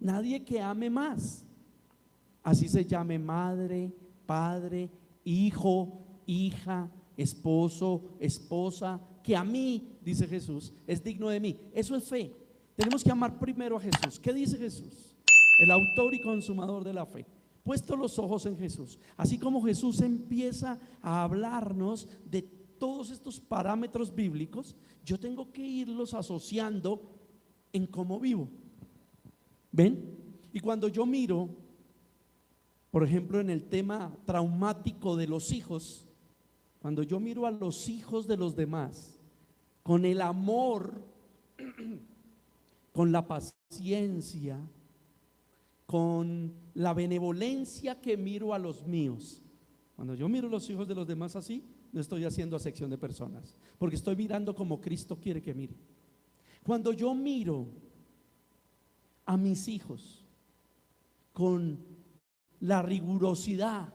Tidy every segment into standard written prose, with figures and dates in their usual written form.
nadie que ame más, así se llame madre, padre, hijo, hija, esposo, esposa, que a mí, dice Jesús, es digno de mí. Eso es fe. Tenemos que amar primero a Jesús. ¿Qué dice Jesús? El autor y consumador de la fe. Puesto los ojos en Jesús, así como Jesús empieza a hablarnos de todos estos parámetros bíblicos, yo tengo que irlos asociando en cómo vivo. ¿Ven? Y cuando yo miro, por ejemplo, en el tema traumático de los hijos, cuando yo miro a los hijos de los demás con el amor, con la paciencia, con la benevolencia que miro a los míos, cuando yo miro a los hijos de los demás así, no estoy haciendo acepción de personas, porque estoy mirando como Cristo quiere que mire. Cuando yo miro a mis hijos con la rigurosidad,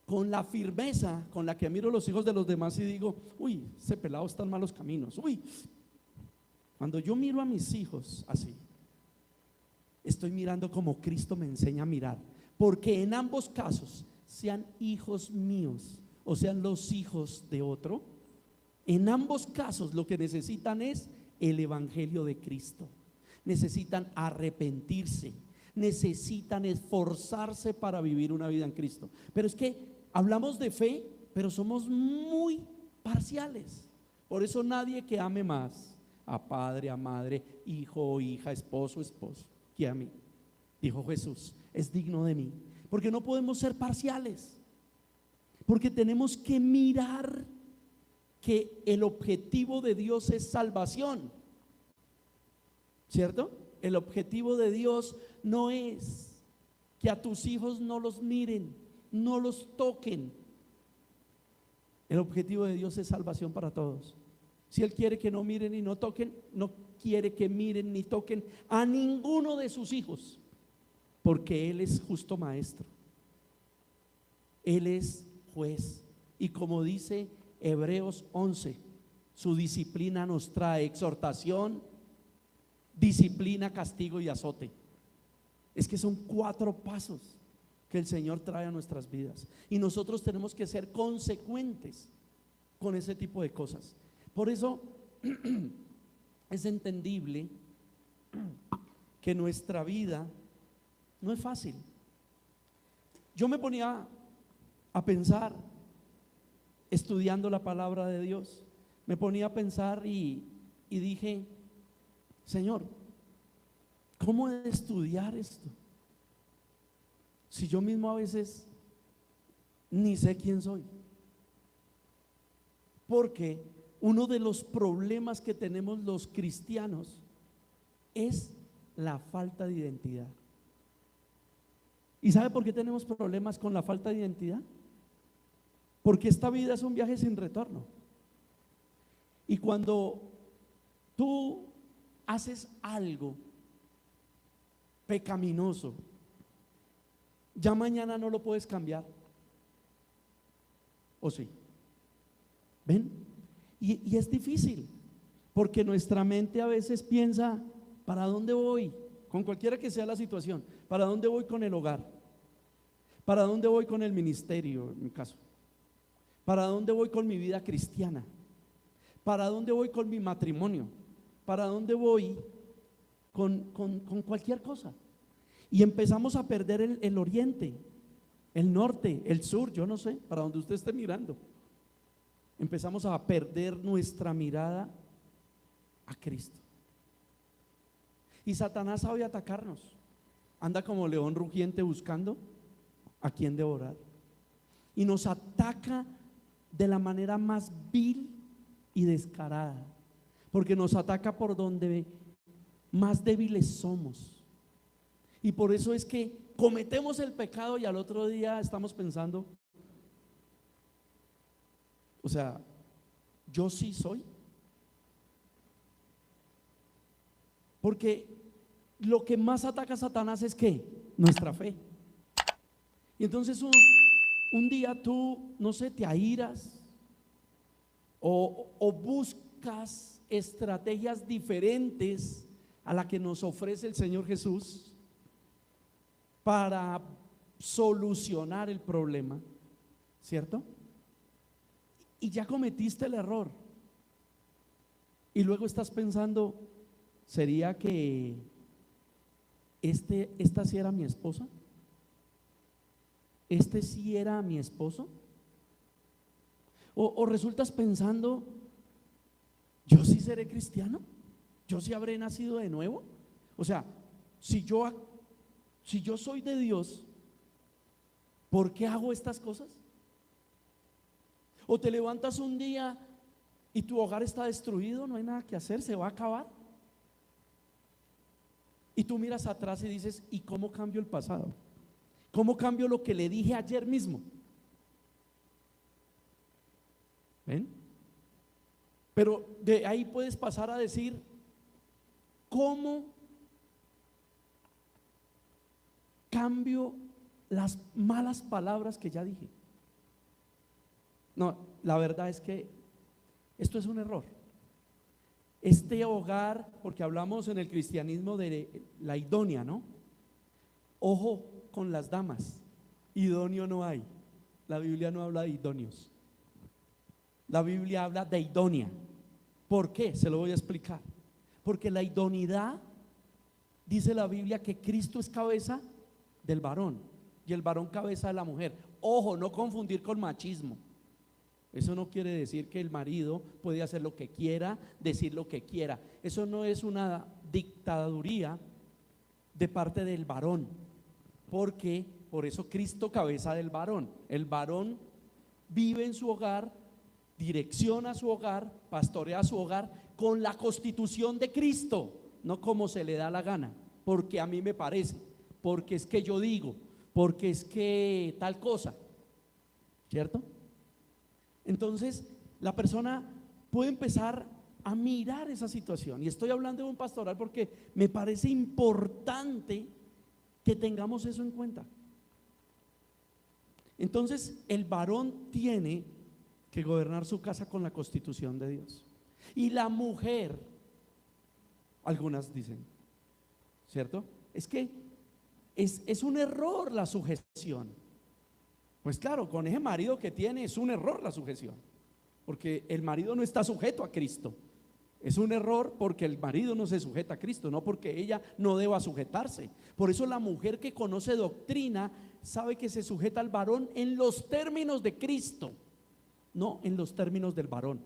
con la firmeza con la que miro a los hijos de los demás y digo, uy, ese pelado está en malos caminos, uy. Cuando yo miro a mis hijos así, estoy mirando como Cristo me enseña a mirar, porque en ambos casos, sean hijos míos o sean los hijos de otro, en ambos casos lo que necesitan es el evangelio de Cristo. Necesitan arrepentirse, necesitan esforzarse para vivir una vida en Cristo. Pero es que hablamos de fe, pero somos muy parciales. Por eso nadie que ame más a padre, a madre, hijo o hija, esposo, esposo, que a mí, dijo Jesús, es digno de mí. Porque no podemos ser parciales, porque tenemos que mirar que el objetivo de Dios es salvación, ¿cierto? El objetivo de Dios no es que a tus hijos no los miren, no los toquen. El objetivo de Dios es salvación para todos. Si Él quiere que no miren y no toquen, no quiere que miren ni toquen a ninguno de sus hijos, porque Él es justo maestro, Él es juez. Y como dice Hebreos 11, su disciplina nos trae exhortación, disciplina, castigo y azote. Es que son 4 pasos que el Señor trae a nuestras vidas, y nosotros tenemos que ser consecuentes con ese tipo de cosas. Por eso es entendible que nuestra vida no es fácil. Yo me ponía a pensar, estudiando la palabra de Dios, me ponía a pensar y dije, Señor, ¿cómo he de estudiar esto? Si yo mismo a veces ni sé quién soy. Porque uno de los problemas que tenemos los cristianos es la falta de identidad. ¿Y sabe por qué tenemos problemas con la falta de identidad? Porque esta vida es un viaje sin retorno. Y cuando tú haces algo pecaminoso, ya mañana no lo puedes cambiar. ¿O sí? ¿Ven? Y es difícil, porque nuestra mente a veces piensa, ¿para dónde voy? Con cualquiera que sea la situación, ¿para dónde voy con el hogar? ¿Para dónde voy con el ministerio, en mi caso? ¿Para dónde voy con mi vida cristiana? ¿Para dónde voy con mi matrimonio? ¿Para dónde voy con cualquier cosa? Y empezamos a perder el oriente, el norte, el sur, yo no sé, para donde usted esté mirando. Empezamos a perder nuestra mirada a Cristo. Y Satanás sabe atacarnos. Anda como león rugiente buscando a quien devorar. Y nos ataca de la manera más vil y descarada, porque nos ataca por donde más débiles somos. Y por eso es que cometemos el pecado y al otro día estamos pensando, o sea, yo sí soy. Porque lo que más ataca a Satanás es ¿qué? Nuestra fe. Y entonces un día tú, no sé, te airas o buscas estrategias diferentes a la que nos ofrece el Señor Jesús, para solucionar el problema, ¿cierto? Y ya cometiste el error. Y luego estás pensando, ¿sería que esta sí era mi esposa? ¿Este sí era mi esposo? O resultas pensando, ¿yo sí seré cristiano? ¿Yo sí habré nacido de nuevo? O sea, si yo soy de Dios, ¿por qué hago estas cosas? O te levantas un día y tu hogar está destruido, no hay nada que hacer, se va a acabar. Y tú miras atrás y dices, ¿y cómo cambio el pasado? ¿Cómo cambio lo que le dije ayer mismo? ¿Ven? Pero de ahí puedes pasar a decir, ¿cómo cambio las malas palabras que ya dije? No, la verdad es que esto es un error. Este hogar, porque hablamos en el cristianismo de la idonia, ¿no? Ojo con las damas, idóneo no hay. La Biblia no habla de idóneos. La Biblia habla de idonia. ¿Por qué? Se lo voy a explicar. Porque la idoneidad, dice la Biblia, que Cristo es cabeza del varón y el varón cabeza de la mujer. Ojo, no confundir con machismo. Eso no quiere decir que el marido puede hacer lo que quiera, decir lo que quiera. Eso no es una dictaduría de parte del varón, porque por eso Cristo cabeza del varón. El varón vive en su hogar, direcciona su hogar, pastorea su hogar con la constitución de Cristo, no como se le da la gana, porque a mí me parece, porque es que yo digo, porque es que tal cosa, ¿cierto? Entonces la persona puede empezar a mirar esa situación, y estoy hablando de un pastoral porque me parece importante que tengamos eso en cuenta. Entonces el varón tiene que gobernar su casa con la constitución de Dios, y la mujer, algunas dicen, ¿cierto? Es que es un error la sujeción. Pues claro, con ese marido que tiene es un error la sujeción, porque el marido no está sujeto a Cristo. Es un error porque el marido no se sujeta a Cristo, no porque ella no deba sujetarse. Por eso la mujer que conoce doctrina sabe que se sujeta al varón en los términos de Cristo, no en los términos del varón.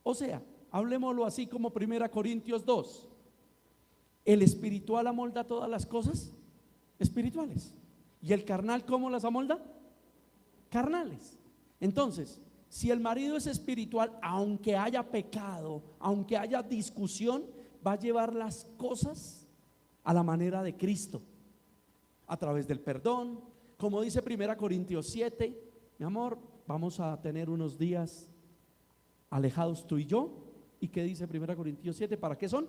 O sea, hablemoslo así como 1 Corintios 2. El espiritual amolda todas las cosas espirituales, y el carnal, ¿cómo las amolda? Carnales. Entonces, si el marido es espiritual, aunque haya pecado, aunque haya discusión, va a llevar las cosas a la manera de Cristo, a través del perdón. Como dice 1 Corintios 7, mi amor, vamos a tener unos días alejados tú y yo. ¿Y qué dice 1 Corintios 7? ¿Para qué son?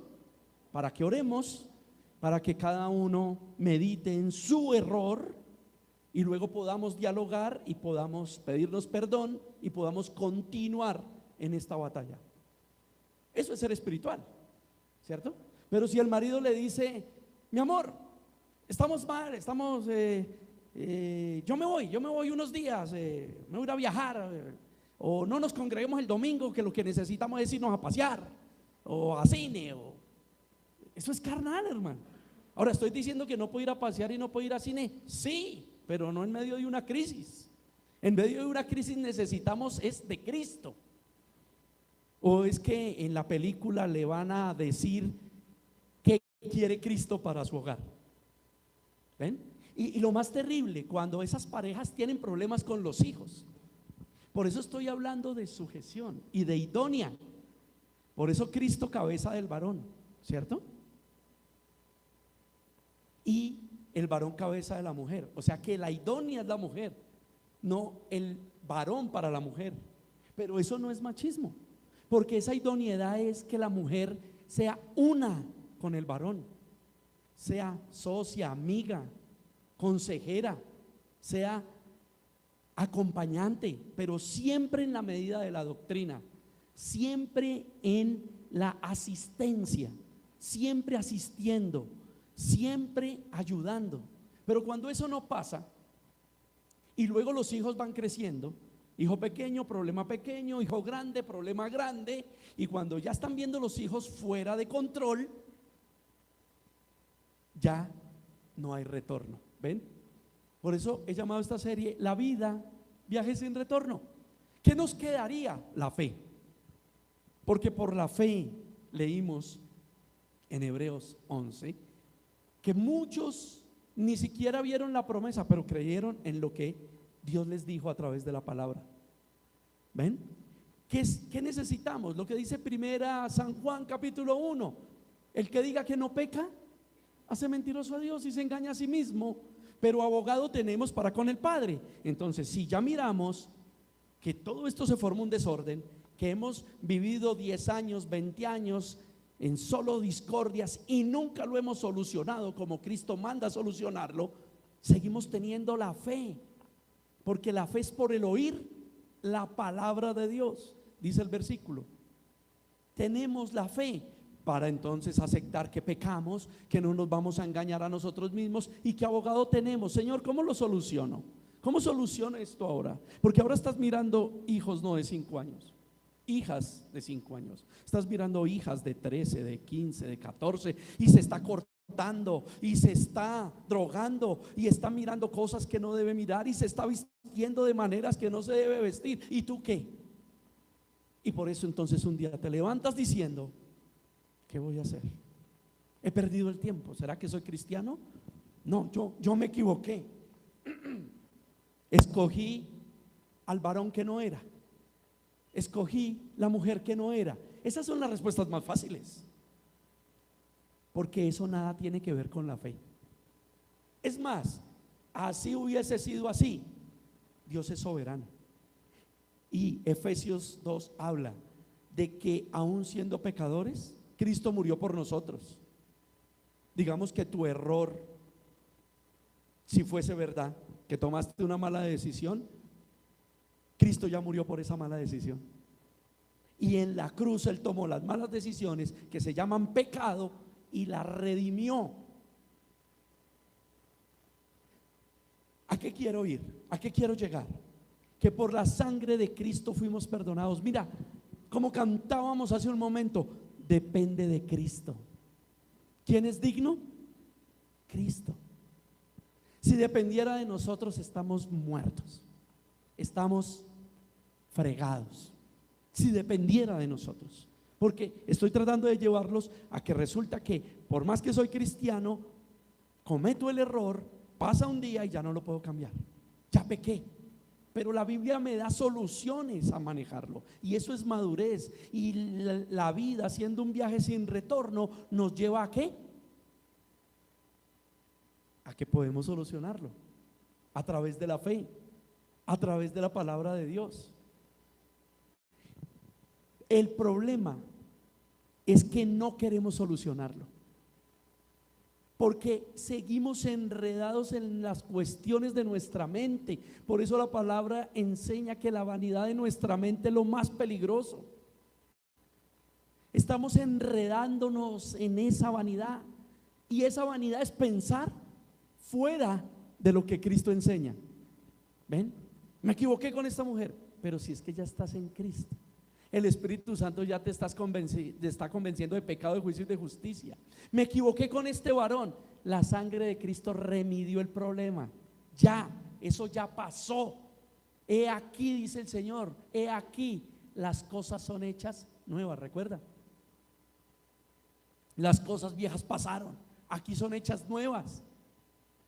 Para que oremos, para que cada uno medite en su error y luego podamos dialogar y podamos pedirnos perdón y podamos continuar en esta batalla. Eso es ser espiritual, ¿cierto? Pero si el marido le dice, mi amor, estamos mal, yo me voy unos días, me voy a ir a viajar, o no nos congreguemos el domingo, que lo que necesitamos es irnos a pasear o a cine, eso es carnal, hermano. Ahora, estoy diciendo que no puedo ir a pasear y no puedo ir a cine, sí, pero no en medio de una crisis. En medio de una crisis necesitamos es de Cristo. O es que en la película le van a decir qué quiere Cristo para su hogar. ¿Ven? Y lo más terrible, cuando esas parejas tienen problemas con los hijos. Por eso estoy hablando de sujeción y de idonia. Por eso Cristo cabeza del varón, ¿cierto? Y el varón cabeza de la mujer. O sea que la idonia es la mujer, no el varón para la mujer. Pero eso no es machismo, porque esa idoneidad es que la mujer sea una con el varón, sea socia, amiga, consejera, sea acompañante, pero siempre en la medida de la doctrina, siempre en la asistencia, siempre asistiendo, siempre ayudando, Pero cuando eso no pasa y luego los hijos van creciendo, hijo pequeño, problema pequeño, hijo grande, problema grande, y cuando ya están viendo los hijos fuera de control, ya no hay retorno. ¿Ven? Por eso he llamado a esta serie La vida, viaje sin retorno. ¿Qué nos quedaría? La fe. Porque por la fe leímos en Hebreos 11 que muchos ni siquiera vieron la promesa, pero creyeron en lo que Dios les dijo a través de la palabra. ¿Ven? ¿Qué necesitamos? Lo que dice primera San Juan capítulo 1: el que diga que no peca hace mentiroso a Dios y se engaña a sí mismo. Pero abogado tenemos para con el Padre. Entonces, si ya miramos que todo esto se forma un desorden, que hemos vivido 10 años, 20 años en solo discordias y nunca lo hemos solucionado como Cristo manda solucionarlo, seguimos teniendo la fe, porque la fe es por el oír la palabra de Dios, dice el versículo. Tenemos la fe para entonces aceptar que pecamos, que no nos vamos a engañar a nosotros mismos. ¿Y qué abogado tenemos? Señor, ¿cómo lo soluciono? ¿Cómo soluciono esto ahora? Porque ahora estás mirando hijos no de 5 años, hijas de 5 años. Estás mirando hijas de 13, de 15, de 14, y se está cortando y se está drogando y está mirando cosas que no debe mirar y se está vistiendo de maneras que no se debe vestir. ¿Y tú qué? Y por eso entonces un día te levantas diciendo: ¿qué voy a hacer? He perdido el tiempo. ¿Será que soy cristiano? No, yo me equivoqué. Escogí al varón que no era. Escogí la mujer que no era. Esas son las respuestas más fáciles, porque eso nada tiene que ver con la fe. Es más, así hubiese sido así, Dios es soberano. Y Efesios 2 habla de que aún siendo pecadores, Cristo murió por nosotros. Digamos que tu error, si fuese verdad, que tomaste una mala decisión, Cristo ya murió por esa mala decisión. Y en la cruz Él tomó las malas decisiones que se llaman pecado y las redimió. ¿A qué quiero ir? ¿A qué quiero llegar? Que por la sangre de Cristo fuimos perdonados. Mira, como cantábamos hace un momento, depende de Cristo. ¿Quién es digno? Cristo. Si dependiera de nosotros, estamos muertos, estamos fregados. Si dependiera de nosotros, porque estoy tratando de llevarlos a que resulta que por más que soy cristiano, cometo el error, pasa un día y ya no lo puedo cambiar, ya pequé. Pero la Biblia me da soluciones a manejarlo, y eso es madurez. Y la vida, siendo un viaje sin retorno, nos lleva a ¿qué? A que podemos solucionarlo a través de la fe, a través de la palabra de Dios. El problema es que no queremos solucionarlo, porque seguimos enredados en las cuestiones de nuestra mente. Por eso la palabra enseña que la vanidad de nuestra mente es lo más peligroso. Estamos enredándonos en esa vanidad, y esa vanidad es pensar fuera de lo que Cristo enseña. ¿Ven? Me equivoqué con esta mujer, pero si es que ya estás en Cristo, el Espíritu Santo ya te está convenciendo de pecado, de juicio y de justicia. Me equivoqué con este varón, la sangre de Cristo remedió el problema. Ya, eso ya pasó. He aquí, dice el Señor, he aquí, las cosas son hechas nuevas. ¿Recuerda? Las cosas viejas pasaron, aquí son hechas nuevas.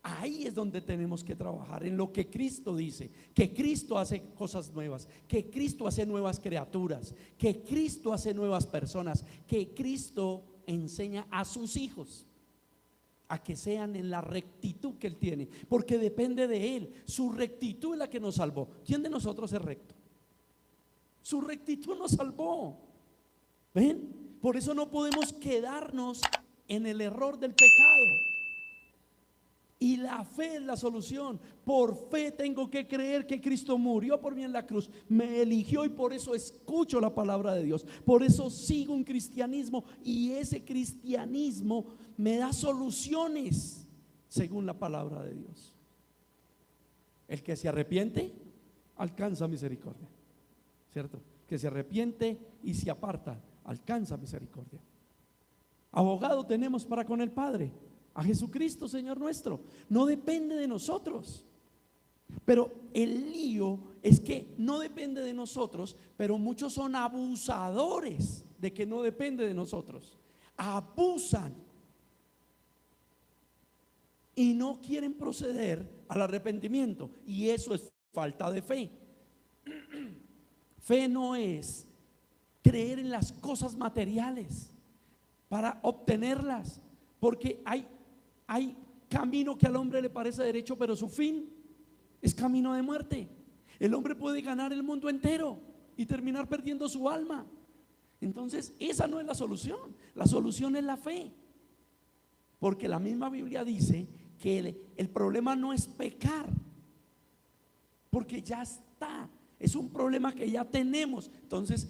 Ahí es donde tenemos que trabajar, en lo que Cristo dice, que Cristo hace cosas nuevas, que Cristo hace nuevas criaturas, que Cristo hace nuevas personas, que Cristo enseña a sus hijos a que sean en la rectitud que Él tiene, porque depende de Él. Su rectitud es la que nos salvó. ¿Quién de nosotros es recto? Su rectitud nos salvó. ¿Ven? Por eso no podemos quedarnos en el error del pecado. Y la fe es la solución. Por fe tengo que creer que Cristo murió por mí en la cruz, me eligió, y por eso escucho la palabra de Dios. Por eso sigo un cristianismo, y ese cristianismo me da soluciones. según la palabra de Dios. El que se arrepiente alcanza misericordia, ¿cierto? Que se arrepiente y se aparta alcanza misericordia. Abogado tenemos para con el Padre, a Jesucristo Señor nuestro. No depende de nosotros. Pero el lío es que no depende de nosotros, pero muchos son abusadores de que no depende de nosotros. Abusan y no quieren proceder al arrepentimiento, y eso es falta de fe. Fe no es creer en las cosas materiales para obtenerlas, porque hay camino que al hombre le parece derecho, pero su fin es camino de muerte. El hombre puede ganar el mundo entero y terminar perdiendo su alma. Entonces esa no es la solución. La solución es la fe, porque la misma Biblia dice que el problema no es pecar, porque ya está, es un problema que ya tenemos. Entonces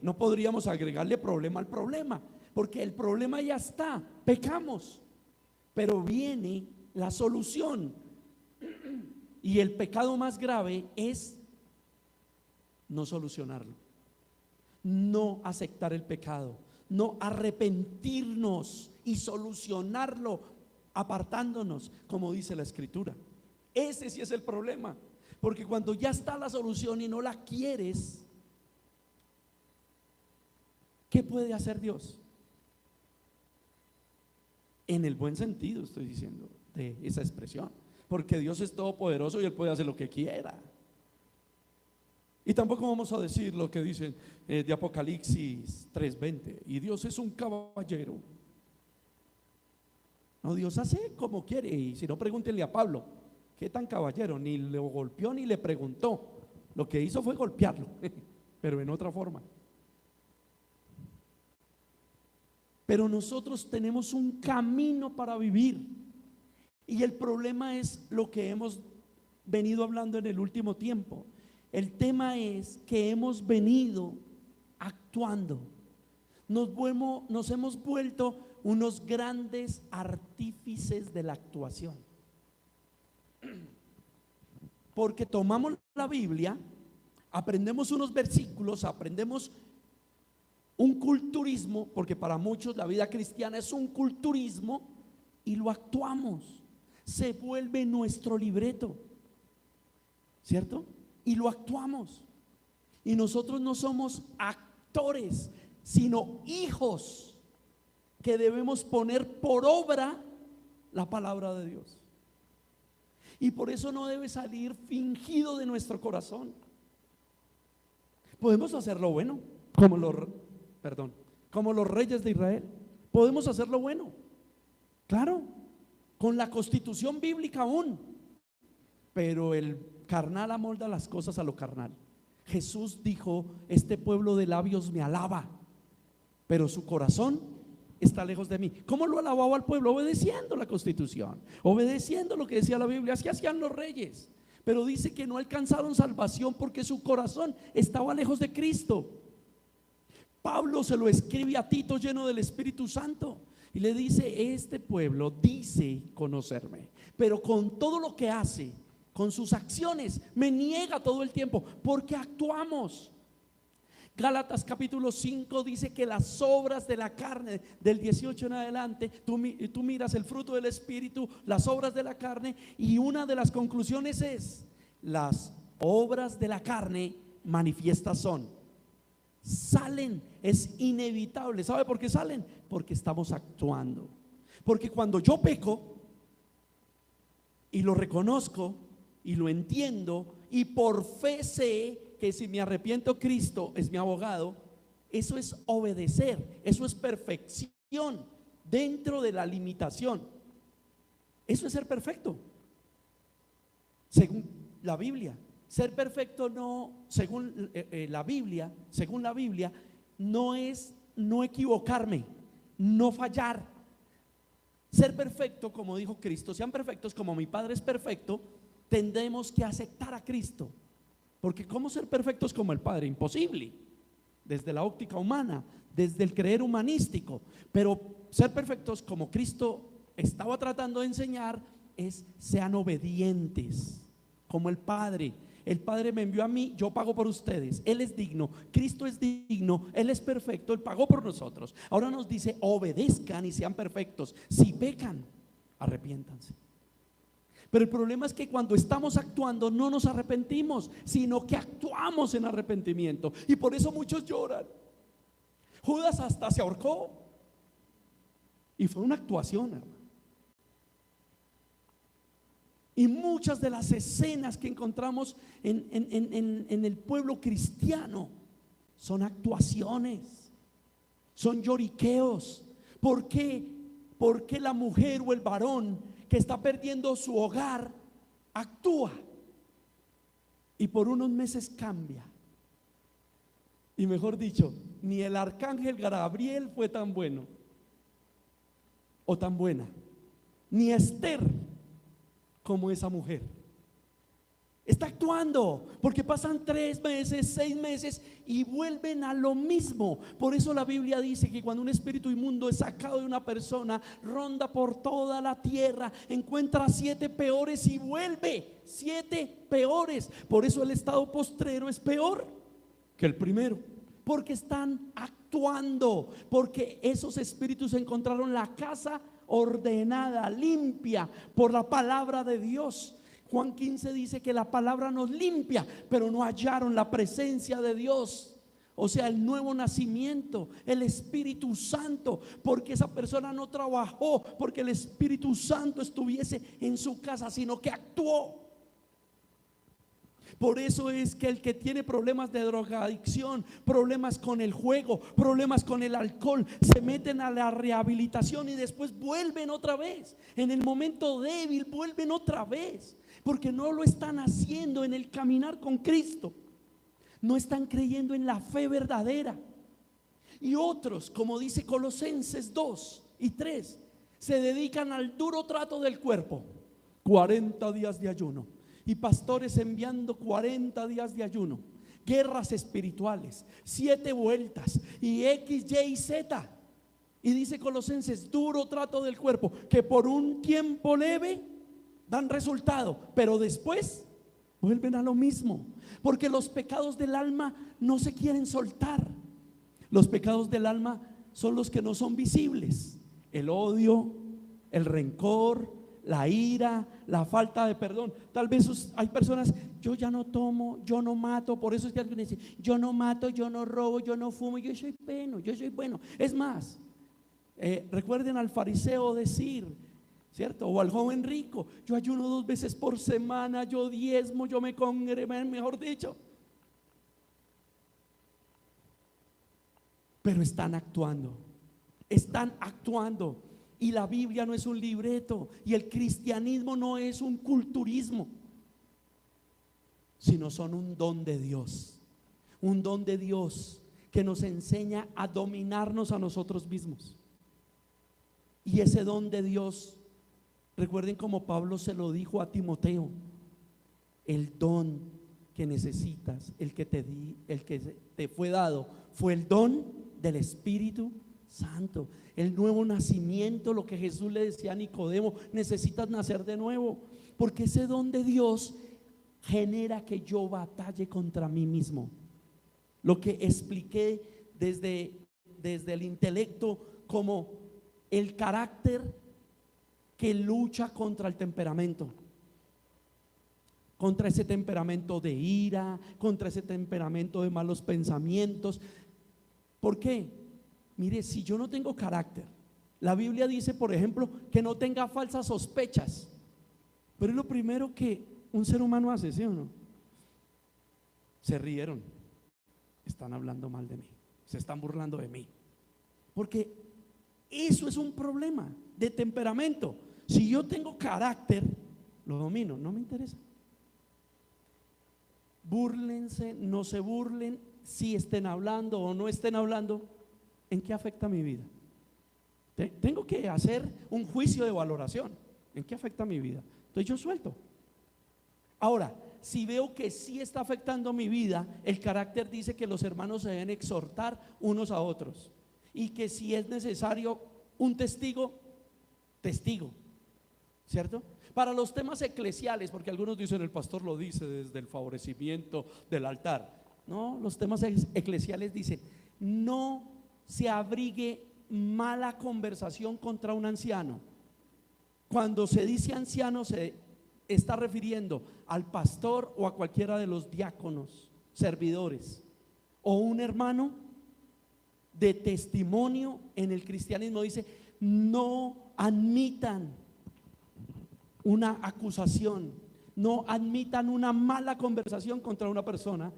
no podríamos agregarle problema al problema, porque el problema ya está, pecamos, pero viene la solución. Y el pecado más grave es no solucionarlo, no aceptar el pecado, no arrepentirnos y solucionarlo apartándonos, como dice la Escritura. Ese sí es el problema, porque cuando ya está la solución y no la quieres, ¿qué puede hacer Dios? En el buen sentido estoy diciendo de esa expresión, porque Dios es todopoderoso y Él puede hacer lo que quiera. Y tampoco vamos a decir lo que dicen de Apocalipsis 3:20, y Dios es un caballero. No, Dios hace como quiere. Y si no, pregúntenle a Pablo, ¿qué tan caballero? Ni lo golpeó ni le preguntó. Lo que hizo fue golpearlo, pero en otra forma. Pero nosotros tenemos un camino para vivir, y el problema es lo que hemos venido hablando en el último tiempo. El tema es que hemos venido actuando. Nos hemos vuelto unos grandes artífices de la actuación, porque tomamos la Biblia, aprendemos unos versículos, aprendemos un culturismo, porque para muchos la vida cristiana es un culturismo, y lo actuamos. Se vuelve nuestro libreto, ¿cierto? Y lo actuamos. Y nosotros no somos actores, sino hijos que debemos poner por obra la palabra de Dios. Y por eso no debe salir fingido de nuestro corazón. Podemos hacerlo bueno, como los reyes de Israel. Podemos hacerlo bueno, claro, con la constitución bíblica aún, pero el carnal amolda las cosas a lo carnal. Jesús dijo: este pueblo de labios me alaba, pero su corazón está lejos de mí. ¿Cómo lo alababa al pueblo? Obedeciendo la constitución, obedeciendo lo que decía la Biblia. Así hacían los reyes, pero dice que no alcanzaron salvación porque su corazón estaba lejos de Cristo. Pablo se lo escribe a Tito, lleno del Espíritu Santo, y le dice: este pueblo dice conocerme, pero con todo lo que hace, con sus acciones, me niega todo el tiempo, porque actuamos. Gálatas capítulo 5 dice que las obras de la carne, del 18 en adelante, tú miras el fruto del Espíritu, las obras de la carne, y una de las conclusiones es: las obras de la carne manifiestas son. Salen, es inevitable. ¿Sabe por qué salen? Porque estamos actuando. Porque cuando yo peco y lo reconozco y lo entiendo, y por fe sé que si me arrepiento, Cristo es mi abogado, eso es obedecer, eso es perfección dentro de la limitación. Eso es ser perfecto, según la Biblia. Ser perfecto no, según la Biblia, no es no equivocarme, no fallar. Ser perfecto, como dijo Cristo, sean perfectos como mi Padre es perfecto. Tendremos que aceptar a Cristo, porque ¿cómo ser perfectos como el Padre? Imposible, desde la óptica humana, desde el creer humanístico. Pero ser perfectos como Cristo estaba tratando de enseñar es: sean obedientes como el Padre. El Padre me envió a mí, yo pago por ustedes. Él es digno, Cristo es digno, Él es perfecto, Él pagó por nosotros. Ahora nos dice: obedezcan y sean perfectos. Si pecan, arrepiéntanse. Pero el problema es que cuando estamos actuando no nos arrepentimos, sino que actuamos en arrepentimiento. Y por eso muchos lloran. Judas hasta se ahorcó. Y fue una actuación, hermano. Y muchas de las escenas que encontramos en el pueblo cristiano son actuaciones, son lloriqueos. ¿Por qué? Porque la mujer o el varón que está perdiendo su hogar actúa y por unos meses cambia. Y mejor dicho, ni el arcángel Gabriel fue tan bueno o tan buena, ni Esther como esa mujer. Está actuando, porque pasan 3 meses, 6 meses y vuelven a lo mismo. Por eso la Biblia dice que cuando un espíritu inmundo es sacado de una persona, ronda por toda la tierra, encuentra 7 peores y vuelve 7 peores. Por eso el estado postrero es peor que el primero, porque están actuando, porque esos espíritus encontraron la casa ordenada, limpia por la palabra de Dios. Juan 15 dice que la palabra nos limpia, pero no hallaron la presencia de Dios, o sea, el nuevo nacimiento, el Espíritu Santo, porque esa persona no trabajó porque el Espíritu Santo estuviese en su casa, sino que actuó. Por eso es que el que tiene problemas de drogadicción, problemas con el juego, problemas con el alcohol, se meten a la rehabilitación y después vuelven otra vez. En el momento débil vuelven otra vez, porque no lo están haciendo en el caminar con Cristo. No están creyendo en la fe verdadera. Y otros, como dice Colosenses 2 y 3, se dedican al duro trato del cuerpo. 40 días de ayuno. Y pastores enviando 40 días de ayuno, guerras espirituales, 7 vueltas y X, Y y Z. Y dice Colosenses: duro trato del cuerpo, que por un tiempo leve dan resultado, pero después vuelven a lo mismo, porque los pecados del alma no se quieren soltar. Los pecados del alma son los que no son visibles: el odio, el rencor, la ira, la falta de perdón. Tal vez hay personas: yo ya no tomo, yo no mato. Por eso es que alguien dice: yo no mato, yo no robo, yo no fumo, yo soy bueno, yo soy bueno. Es más, recuerden al fariseo decir, ¿cierto? O al joven rico: yo ayuno 2 veces por semana, yo diezmo, yo me congrego, mejor dicho. Pero están actuando, están actuando. Y la Biblia no es un libreto, y el cristianismo no es un culturismo, sino son un don de Dios. Un don de Dios que nos enseña a dominarnos a nosotros mismos. Y ese don de Dios, recuerden como Pablo se lo dijo a Timoteo: el don que necesitas, el que te fue dado, fue el don del Espíritu Santo. El nuevo nacimiento, lo que Jesús le decía a Nicodemo: necesitas nacer de nuevo, porque ese don de Dios genera que yo batalle contra mí mismo. Lo que expliqué desde el intelecto como el carácter que lucha contra el temperamento, contra ese temperamento de ira, contra ese temperamento de malos pensamientos. ¿Por qué? Mire, si yo no tengo carácter, la Biblia dice, por ejemplo, que no tenga falsas sospechas. Pero es lo primero que un ser humano hace, ¿sí o no? Se rieron, están hablando mal de mí, se están burlando de mí. Porque eso es un problema de temperamento. Si yo tengo carácter, lo domino, no me interesa. Búrlense, no se burlen, si estén hablando o no estén hablando, ¿en qué afecta mi vida? Tengo que hacer un juicio de valoración. ¿En qué afecta mi vida? Entonces yo suelto. Ahora, si veo que sí está afectando mi vida, el carácter dice que los hermanos se deben exhortar unos a otros, y que si es necesario un testigo, testigo, ¿cierto? Para los temas eclesiales, porque algunos dicen el pastor lo dice desde el favorecimiento del altar. No, los temas eclesiales dicen: no se abrigue mala conversación contra un anciano. Cuando se dice anciano se está refiriendo al pastor o a cualquiera de los diáconos, servidores, o un hermano de testimonio en el cristianismo. Dice: no admitan una acusación, no admitan una mala conversación contra una persona,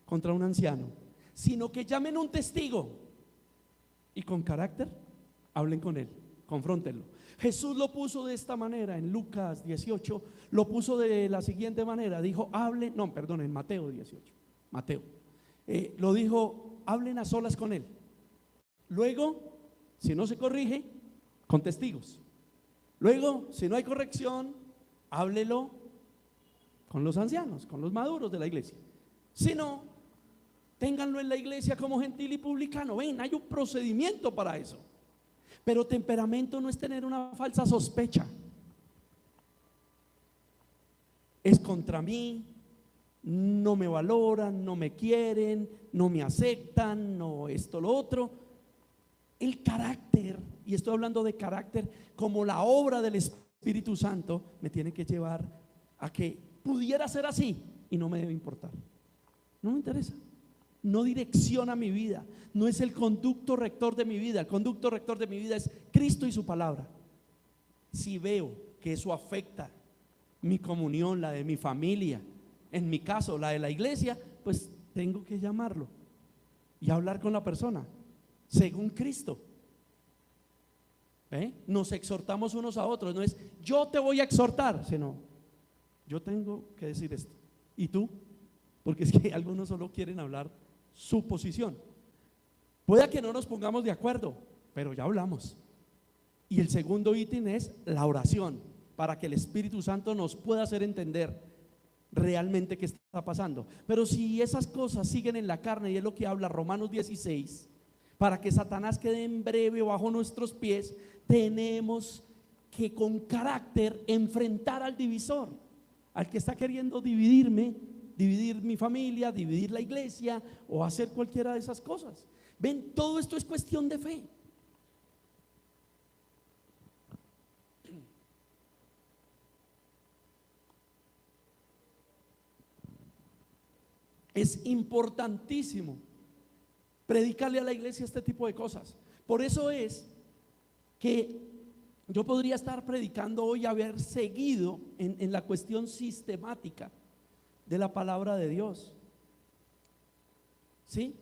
contra un anciano, sino que llamen un testigo y con carácter hablen con él, confróntenlo. Jesús lo puso de esta manera en Lucas 18, lo puso de la siguiente manera, dijo: hablen, no, perdón, en Mateo 18, Mateo, lo dijo: hablen a solas con él. Luego, si no se corrige, con testigos. Luego, si no hay corrección, háblelo con los ancianos, con los maduros de la iglesia. Si no, ténganlo en la iglesia como gentil y publicano. Ven, hay un procedimiento para eso. Pero temperamento no es tener una falsa sospecha. Es contra mí, no me valoran, no me quieren, no me aceptan, no esto, lo otro. El carácter, y estoy hablando de carácter como la obra del Espíritu Santo, me tiene que llevar a que pudiera ser así y no me debe importar. No me interesa, no direcciona mi vida, no es el conducto rector de mi vida. El conducto rector de mi vida es Cristo y su palabra. Si veo que eso afecta mi comunión, la de mi familia, en mi caso la de la iglesia, pues tengo que llamarlo y hablar con la persona según Cristo. Nos exhortamos unos a otros. No es yo te voy a exhortar, sino yo tengo que decir esto. ¿Y tú? Porque es que algunos solo quieren hablar su posición. Puede que no nos pongamos de acuerdo, pero ya hablamos. Y el segundo ítem es la oración, para que el Espíritu Santo nos pueda hacer entender realmente qué está pasando. Pero si esas cosas siguen en la carne, y es lo que habla Romanos 16, para que Satanás quede en breve bajo nuestros pies, tenemos que con carácter enfrentar al divisor, al que está queriendo dividirme, dividir mi familia, dividir la iglesia o hacer cualquiera de esas cosas. Ven, todo esto es cuestión de fe. Es importantísimo predicarle a la iglesia este tipo de cosas. Por eso es que yo podría estar predicando hoy, haber seguido en la cuestión sistemática de la palabra de Dios. ¿Sí?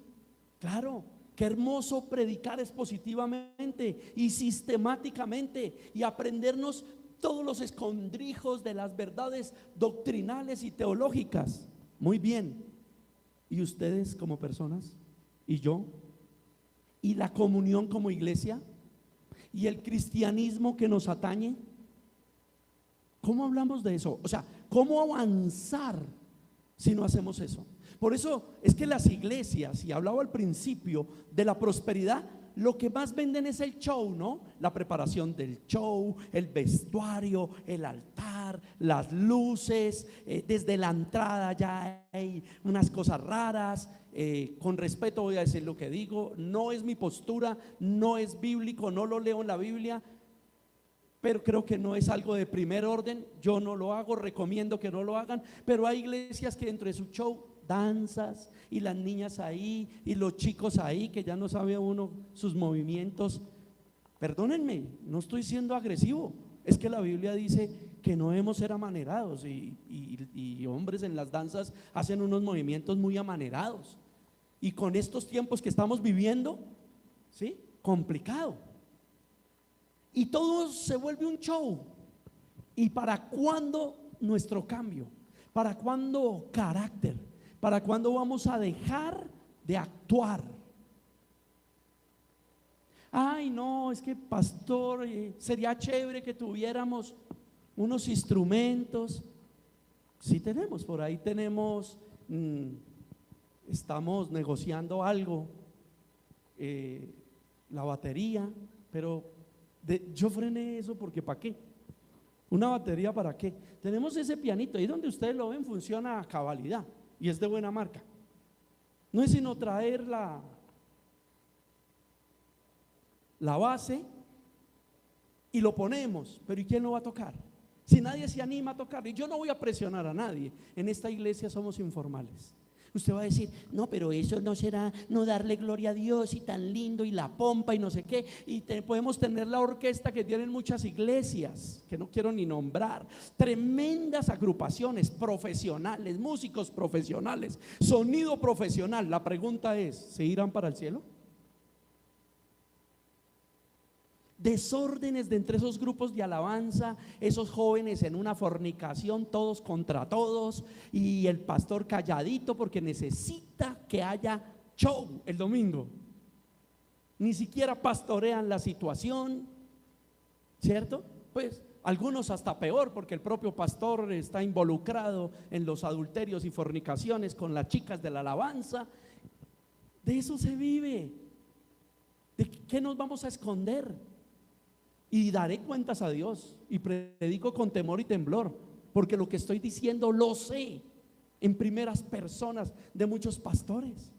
Claro, qué hermoso predicar expositivamente y sistemáticamente y aprendernos todos los escondrijos de las verdades doctrinales y teológicas. Muy bien. ¿Y ustedes como personas? ¿Y yo? ¿Y la comunión como iglesia? ¿Y el cristianismo que nos atañe? ¿Cómo hablamos de eso? O sea, ¿cómo avanzar si no hacemos eso? Por eso es que las iglesias, y hablaba al principio de la prosperidad, lo que más venden es el show, ¿no? La preparación del show, el vestuario, el altar, las luces, desde la entrada ya hay unas cosas raras. Con respeto voy a decir lo que digo, no es mi postura, no es bíblico, no lo leo en la Biblia, pero creo que no es algo de primer orden. Yo no lo hago, recomiendo que no lo hagan, pero hay iglesias que dentro de su show, danzas y las niñas ahí y los chicos ahí, que ya no sabe uno sus movimientos. Perdónenme, no estoy siendo agresivo, es que la Biblia dice que no debemos ser amanerados, y hombres en las danzas hacen unos movimientos muy amanerados, y con estos tiempos que estamos viviendo, ¿sí? Complicado, y todo se vuelve un show. ¿Y para cuándo nuestro cambio? ¿Para cuándo carácter? ¿Para cuándo vamos a dejar de actuar? Ay, no, es que pastor, sería chévere que tuviéramos unos instrumentos. Sí tenemos, por ahí tenemos, estamos negociando algo, la batería, pero Yo frené eso porque ¿para qué? ¿Una batería para qué? Tenemos ese pianito, ahí donde ustedes lo ven funciona a cabalidad y es de buena marca. No es sino traer la base y lo ponemos, pero ¿y quién lo va a tocar? Si nadie se anima a tocar, y yo no voy a presionar a nadie, en esta iglesia somos informales. Usted va a decir, no, pero eso no será no darle gloria a Dios y tan lindo y la pompa y no sé qué. Y podemos tener la orquesta que tienen muchas iglesias, que no quiero ni nombrar, tremendas agrupaciones profesionales, músicos profesionales, sonido profesional. La pregunta es, ¿se irán para el cielo? Desórdenes de entre esos grupos de alabanza, esos jóvenes en una fornicación, todos contra todos, y el pastor calladito porque necesita que haya show el domingo. Ni siquiera pastorean la situación, ¿cierto? Pues algunos hasta peor, porque el propio pastor está involucrado en los adulterios y fornicaciones con las chicas de la alabanza. De eso se vive. ¿De qué nos vamos a esconder? Y daré cuentas a Dios y predico con temor y temblor, porque lo que estoy diciendo lo sé en primeras personas de muchos pastores.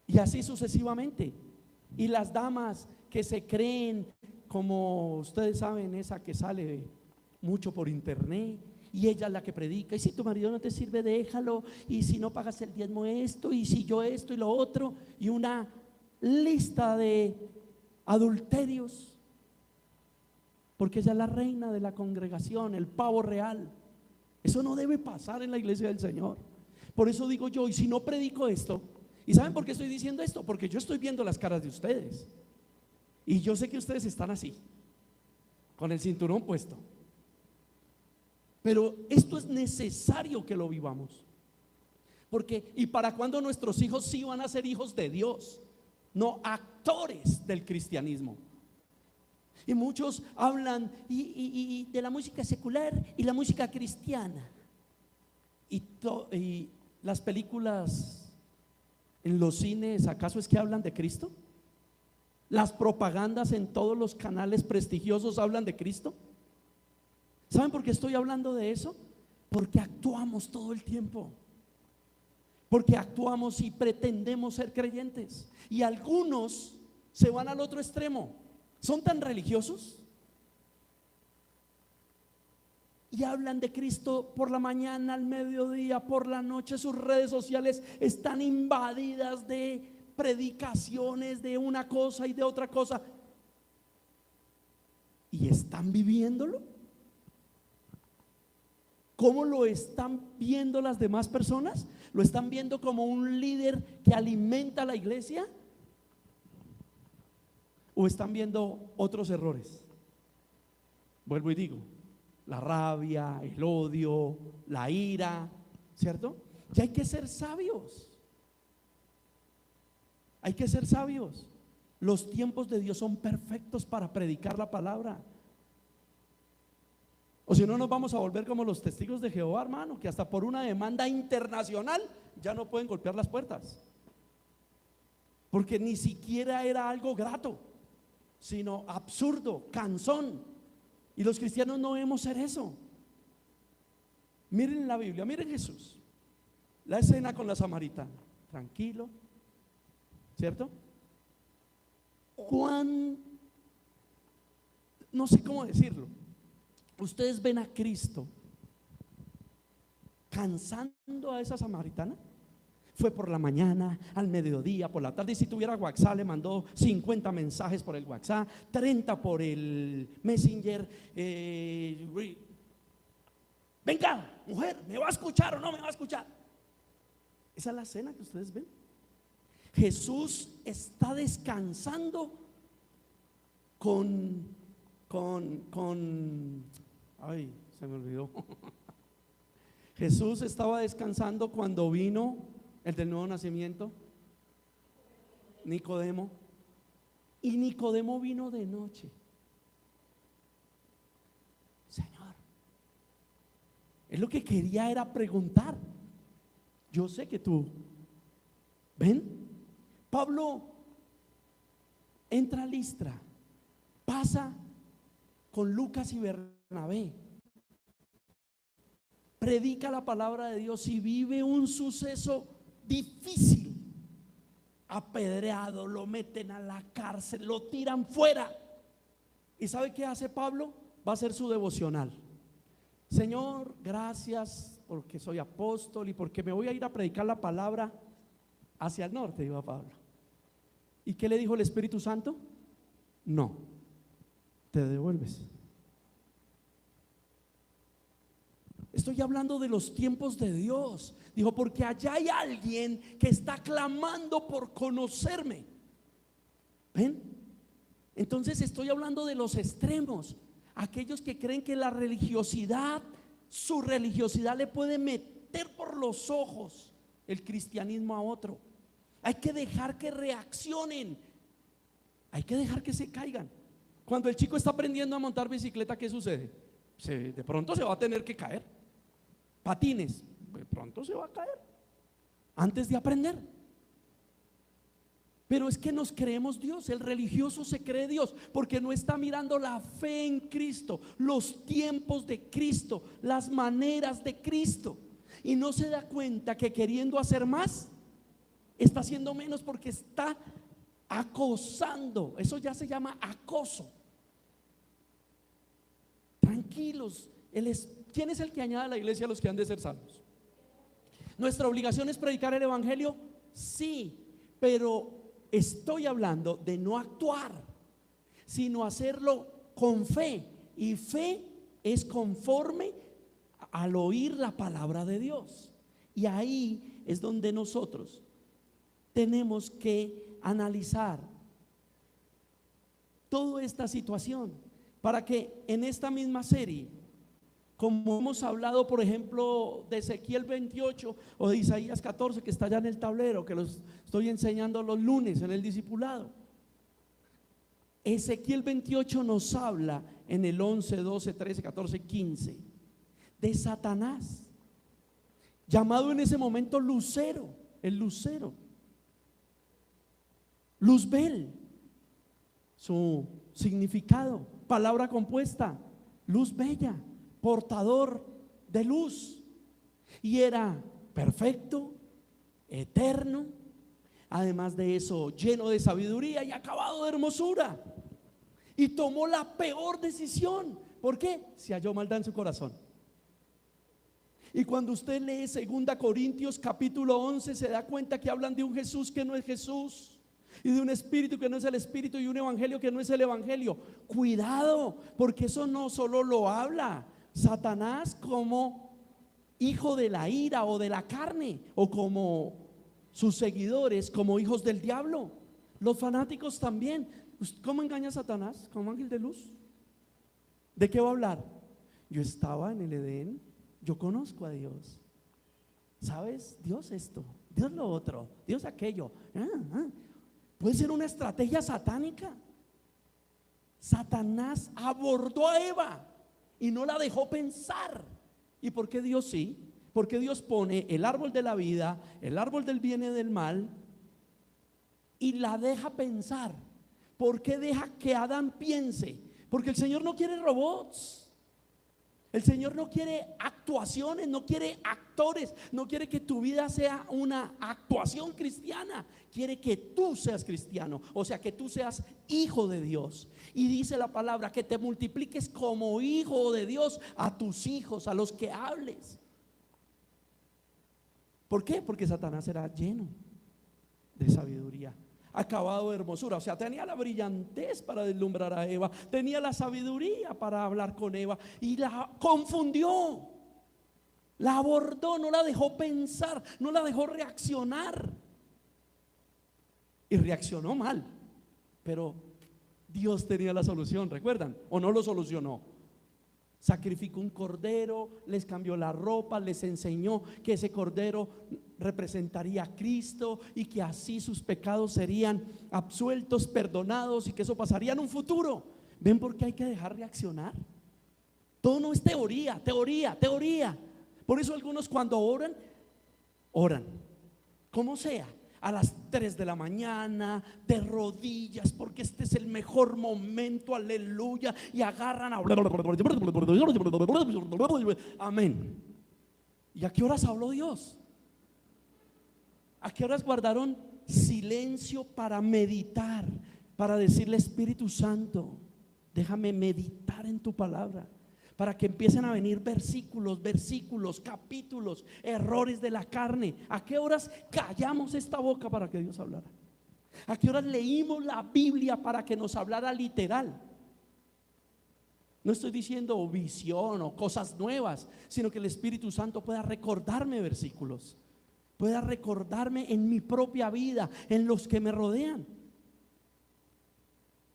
Y así sucesivamente. Y las damas que se creen, como ustedes saben, esa que sale mucho por internet, y ella es la que predica, y si tu marido no te sirve, déjalo, y si no pagas el diezmo esto, y si yo esto y lo otro, y una lista de adulterios, porque ella es la reina de la congregación, el pavo real. Eso no debe pasar en la iglesia del Señor. Por eso digo yo, y si no predico esto, ¿y saben por qué estoy diciendo esto? Porque yo estoy viendo las caras de ustedes, y yo sé que ustedes están así, con el cinturón puesto. Pero esto es necesario que lo vivamos. Porque, ¿y para cuándo nuestros hijos sí van a ser hijos de Dios? No actores del cristianismo. Y muchos hablan y de la música secular y la música cristiana. Y las películas en los cines, ¿acaso es que hablan de Cristo? Las propagandas en todos los canales prestigiosos hablan de Cristo. ¿Saben por qué estoy hablando de eso? Porque actuamos todo el tiempo. Porque actuamos y pretendemos ser creyentes. Y algunos se van al otro extremo. Son tan religiosos y hablan de Cristo por la mañana, al mediodía, por la noche. Sus redes sociales están invadidas de predicaciones de una cosa y de otra cosa. ¿Y están viviéndolo? ¿Cómo lo están viendo las demás personas? ¿Lo están viendo como un líder que alimenta la iglesia? ¿O están viendo otros errores? Vuelvo y digo, la rabia, el odio, la ira, ¿cierto? Y hay que ser sabios. Hay que ser sabios. Los tiempos de Dios son perfectos para predicar la palabra. O si no, nos vamos a volver como los testigos de Jehová, hermano, que hasta por una demanda internacional ya no pueden golpear las puertas, porque ni siquiera era algo grato, sino absurdo, cansón. Y los cristianos no debemos ser eso. Miren la Biblia, miren Jesús, la escena con la samaritana, tranquilo, ¿cierto? No sé cómo decirlo. Ustedes ven a Cristo cansando a esa samaritana. Fue por la mañana, al mediodía, por la tarde. Y si tuviera WhatsApp, le mandó 50 mensajes por el WhatsApp, 30 por el Messenger. Venga, mujer, ¿me va a escuchar o no me va a escuchar? Esa es la escena que ustedes ven. Jesús está descansando ay, se me olvidó. Jesús estaba descansando cuando vino el del nuevo nacimiento, Nicodemo. Y Nicodemo vino de noche. Señor, él lo que quería era preguntar. Yo sé que tú, ven, Pablo entra a Listra pasa con Lucas y Bernabé? Predica la palabra de Dios y vive un suceso difícil. Apedreado, lo meten a la cárcel, lo tiran fuera. ¿Y sabe qué hace Pablo? Va a hacer su devocional. Señor, gracias porque soy apóstol y porque me voy a ir a predicar la palabra hacia el norte, iba Pablo. ¿Y qué le dijo el Espíritu Santo? No, te devuelves. Estoy hablando de los tiempos de Dios. Dijo, porque allá hay alguien que está clamando por conocerme. ¿Ven? Entonces estoy hablando de los extremos. Aquellos que creen que la religiosidad, su religiosidad le puede meter por los ojos el cristianismo a otro. Hay que dejar que reaccionen. Hay que dejar que se caigan. Cuando el chico está aprendiendo a montar bicicleta, ¿qué sucede? De pronto se va a tener que caer. Patines, de pronto se va a caer antes de aprender. Pero es que nos creemos Dios. El religioso se cree Dios porque no está mirando la fe en Cristo, los tiempos de Cristo, las maneras de Cristo, y no se da cuenta que queriendo hacer más está haciendo menos, porque está acosando. Eso ya se llama acoso. Tranquilos. ¿Quién es el que añade a la iglesia a los que han de ser salvos? ¿Nuestra obligación es predicar el evangelio? Sí, pero estoy hablando de no actuar, sino hacerlo con fe. Y fe es conforme al oír la palabra de Dios. Y ahí es donde nosotros tenemos que analizar toda esta situación, para que en esta misma serie, como hemos hablado por ejemplo de Ezequiel 28 o de Isaías 14, que está ya en el tablero, que los estoy enseñando los lunes en el discipulado, Ezequiel 28 nos habla en el 11, 12, 13, 14, 15 de Satanás, llamado en ese momento lucero, el lucero, Luzbel, su significado, palabra compuesta, luz bella, portador de luz. Y era perfecto, eterno, además de eso lleno de sabiduría y acabado de hermosura. Y tomó la peor decisión. ¿Por qué? Se halló maldad en su corazón. Y cuando usted lee 2 Corintios capítulo 11, se da cuenta que hablan de un Jesús que no es Jesús, y de un espíritu que no es el espíritu, y un evangelio que no es el evangelio. Cuidado, porque eso no solo lo habla Satanás como hijo de la ira o de la carne, o como sus seguidores como hijos del diablo. Los fanáticos también. ¿Cómo engaña a Satanás? Como ángel de luz. ¿De qué va a hablar? Yo estaba en el Edén, yo conozco a Dios. ¿Sabes? Dios esto, Dios lo otro, Dios aquello. Puede ser una estrategia satánica. Satanás abordó a Eva y no la dejó pensar. ¿Y por qué Dios sí? Porque Dios pone el árbol de la vida, el árbol del bien y del mal, y la deja pensar. ¿Por qué deja que Adán piense? Porque el Señor no quiere robots. El Señor no quiere actuaciones, no quiere actores, no quiere que tu vida sea una actuación cristiana. Quiere que tú seas cristiano, o sea, que tú seas hijo de Dios. Y dice la palabra que te multipliques como hijo de Dios a tus hijos, a los que hables. ¿Por qué? Porque Satanás era lleno de sabiduría, acabado de hermosura. O sea, tenía la brillantez para deslumbrar a Eva, tenía la sabiduría para hablar con Eva, y la confundió, la abordó, no la dejó pensar, no la dejó reaccionar. Y reaccionó mal, pero Dios tenía la solución, ¿recuerdan? ¿O no lo solucionó? Sacrificó un cordero, les cambió la ropa, les enseñó que ese cordero representaría a Cristo, y que así sus pecados serían absueltos, perdonados, y que eso pasaría en un futuro. ¿Ven por qué hay que dejar reaccionar? Todo no es teoría, teoría, teoría. Por eso algunos cuando oran, como sea. a las 3 de la mañana, de rodillas, porque este es el mejor momento, aleluya, y agarran a... Amén. ¿Y a qué horas habló Dios? ¿A qué horas guardaron silencio para meditar, para decirle: Espíritu Santo, déjame meditar en tu palabra? Para que empiecen a venir versículos, capítulos, errores de la carne. ¿A qué horas callamos esta boca para que Dios hablara? ¿A qué horas leímos la Biblia para que nos hablara literal? No estoy diciendo visión o cosas nuevas, sino que el Espíritu Santo pueda recordarme versículos, pueda recordarme en mi propia vida, en los que me rodean.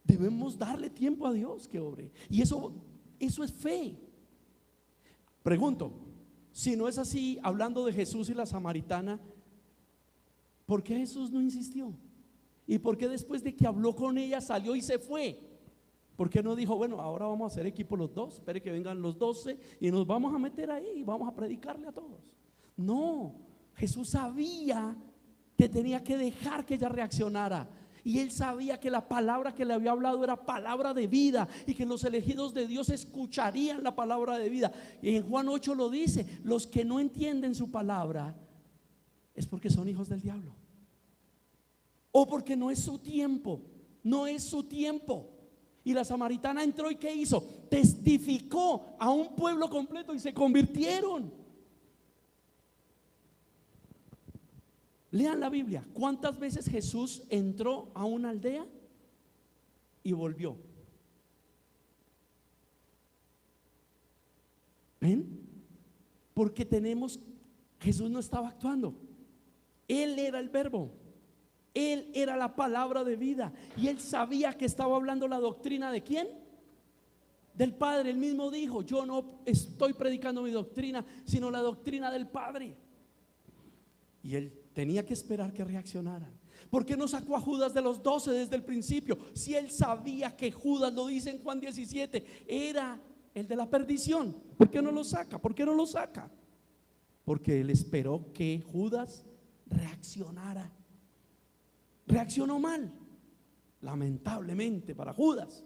Debemos darle tiempo a Dios que obre. Y eso es fe. Pregunto, si no es así, hablando de Jesús y la samaritana, ¿por qué Jesús no insistió? ¿Y por qué después de que habló con ella salió y se fue? ¿Por qué no dijo: bueno, ahora vamos a hacer equipo los dos, espere que vengan los 12 y nos vamos a meter ahí y vamos a predicarle a todos? No, Jesús sabía que tenía que dejar que ella reaccionara. Y él sabía que la palabra que le había hablado era palabra de vida, y que los elegidos de Dios escucharían la palabra de vida. Y en Juan 8 lo dice: los que no entienden su palabra es porque son hijos del diablo, o porque no es su tiempo. No es su tiempo. Y la samaritana entró, y ¿qué hizo? Testificó a un pueblo completo y se convirtieron. Lean la Biblia. ¿Cuántas veces Jesús entró a una aldea y volvió? ¿Ven? Porque Jesús no estaba actuando. Él era el verbo. Él era la palabra de vida. Y él sabía que estaba hablando la doctrina ¿de quién? Del Padre. Él mismo dijo: yo no estoy predicando mi doctrina, sino la doctrina del Padre. Y él tenía que esperar que reaccionaran. ¿Por qué no sacó a Judas de los 12 desde el principio? Si él sabía que Judas, lo dice en Juan 17, era el de la perdición. ¿Por qué no lo saca? ¿Por qué no lo saca? Porque él esperó que Judas reaccionara. Reaccionó mal, lamentablemente para Judas.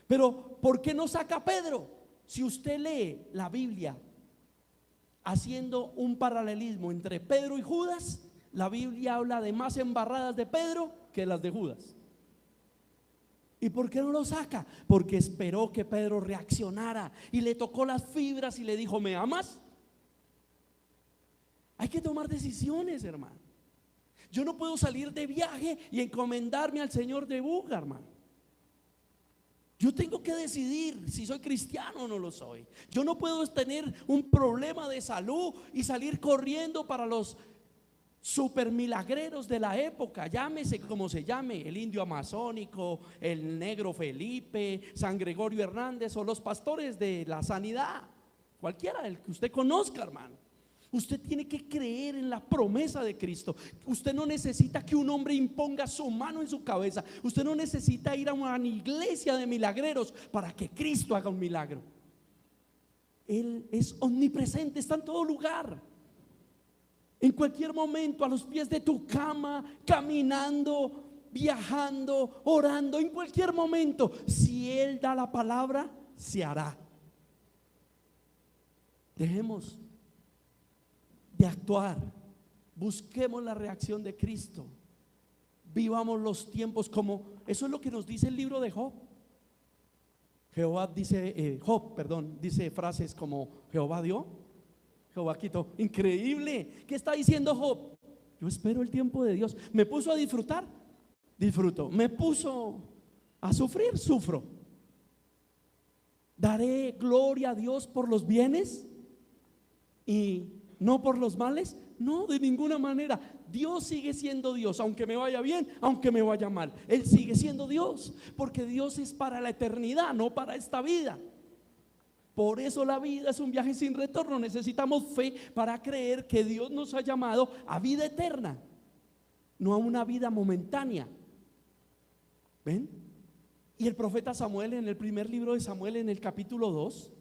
Pero ¿por qué no saca a Pedro? Si usted lee la Biblia haciendo un paralelismo entre Pedro y Judas, la Biblia habla de más embarradas de Pedro que las de Judas. ¿Y por qué no lo saca? Porque esperó que Pedro reaccionara y le tocó las fibras y le dijo: ¿me amas? Hay que tomar decisiones, hermano. Yo no puedo salir de viaje y encomendarme al Señor de buga, hermano. Yo tengo que decidir si soy cristiano o no lo soy. Yo no puedo tener un problema de salud y salir corriendo para los super milagreros de la época, llámese como se llame, el indio amazónico, el negro Felipe, San Gregorio Hernández, o los pastores de la sanidad, cualquiera del que usted conozca, hermano. Usted tiene que creer en la promesa de Cristo. Usted no necesita que un hombre imponga su mano en su cabeza. Usted no necesita ir a una iglesia de milagreros para que Cristo haga un milagro. Él es omnipresente, está en todo lugar. En cualquier momento, a los pies de tu cama, caminando, viajando, orando, en cualquier momento, si Él da la palabra, se hará. Dejemos de actuar, busquemos la reacción de Cristo, vivamos los tiempos como, eso es lo que nos dice el libro de Job. Dice frases como: Jehová dio, Jehová quitó. Increíble. ¿Qué está diciendo Job? Yo espero el tiempo de Dios. Me puso a disfrutar, disfruto. Me puso a sufrir, sufro. Daré gloria a Dios por los bienes y no por los males. No, de ninguna manera. Dios sigue siendo Dios, aunque me vaya bien, aunque me vaya mal. Él sigue siendo Dios, porque Dios es para la eternidad, no para esta vida. Por eso la vida es un viaje sin retorno. Necesitamos fe para creer que Dios nos ha llamado a vida eterna, no a una vida momentánea. ¿Ven? Y el profeta Samuel, en el primer libro de Samuel, en el capítulo 2,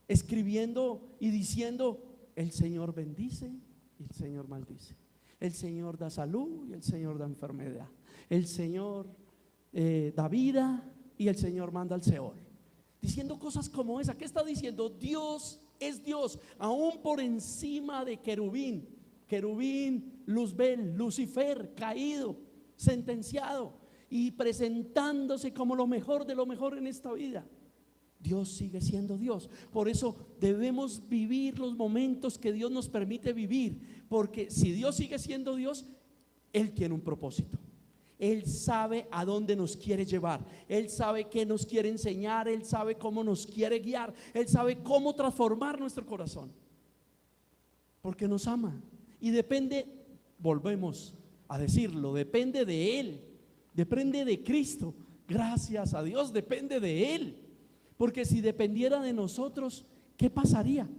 escribiendo y diciendo: el Señor bendice y el Señor maldice. El Señor da salud y el Señor da enfermedad. El Señor da vida y el Señor manda al Seol. Diciendo cosas como esa. ¿Qué está diciendo? Dios es Dios, aún por encima de querubín, Luzbel, Lucifer, caído, sentenciado y presentándose como lo mejor de lo mejor en esta vida. Dios sigue siendo Dios. Por eso debemos vivir los momentos que Dios nos permite vivir, porque si Dios sigue siendo Dios, Él tiene un propósito. Él sabe a dónde nos quiere llevar. Él sabe qué nos quiere enseñar. Él sabe cómo nos quiere guiar. Él sabe cómo transformar nuestro corazón, porque nos ama. Y depende, volvemos a decirlo, depende de Él, depende de Cristo. Gracias a Dios, depende de Él. Porque si dependiera de nosotros, ¿qué pasaría?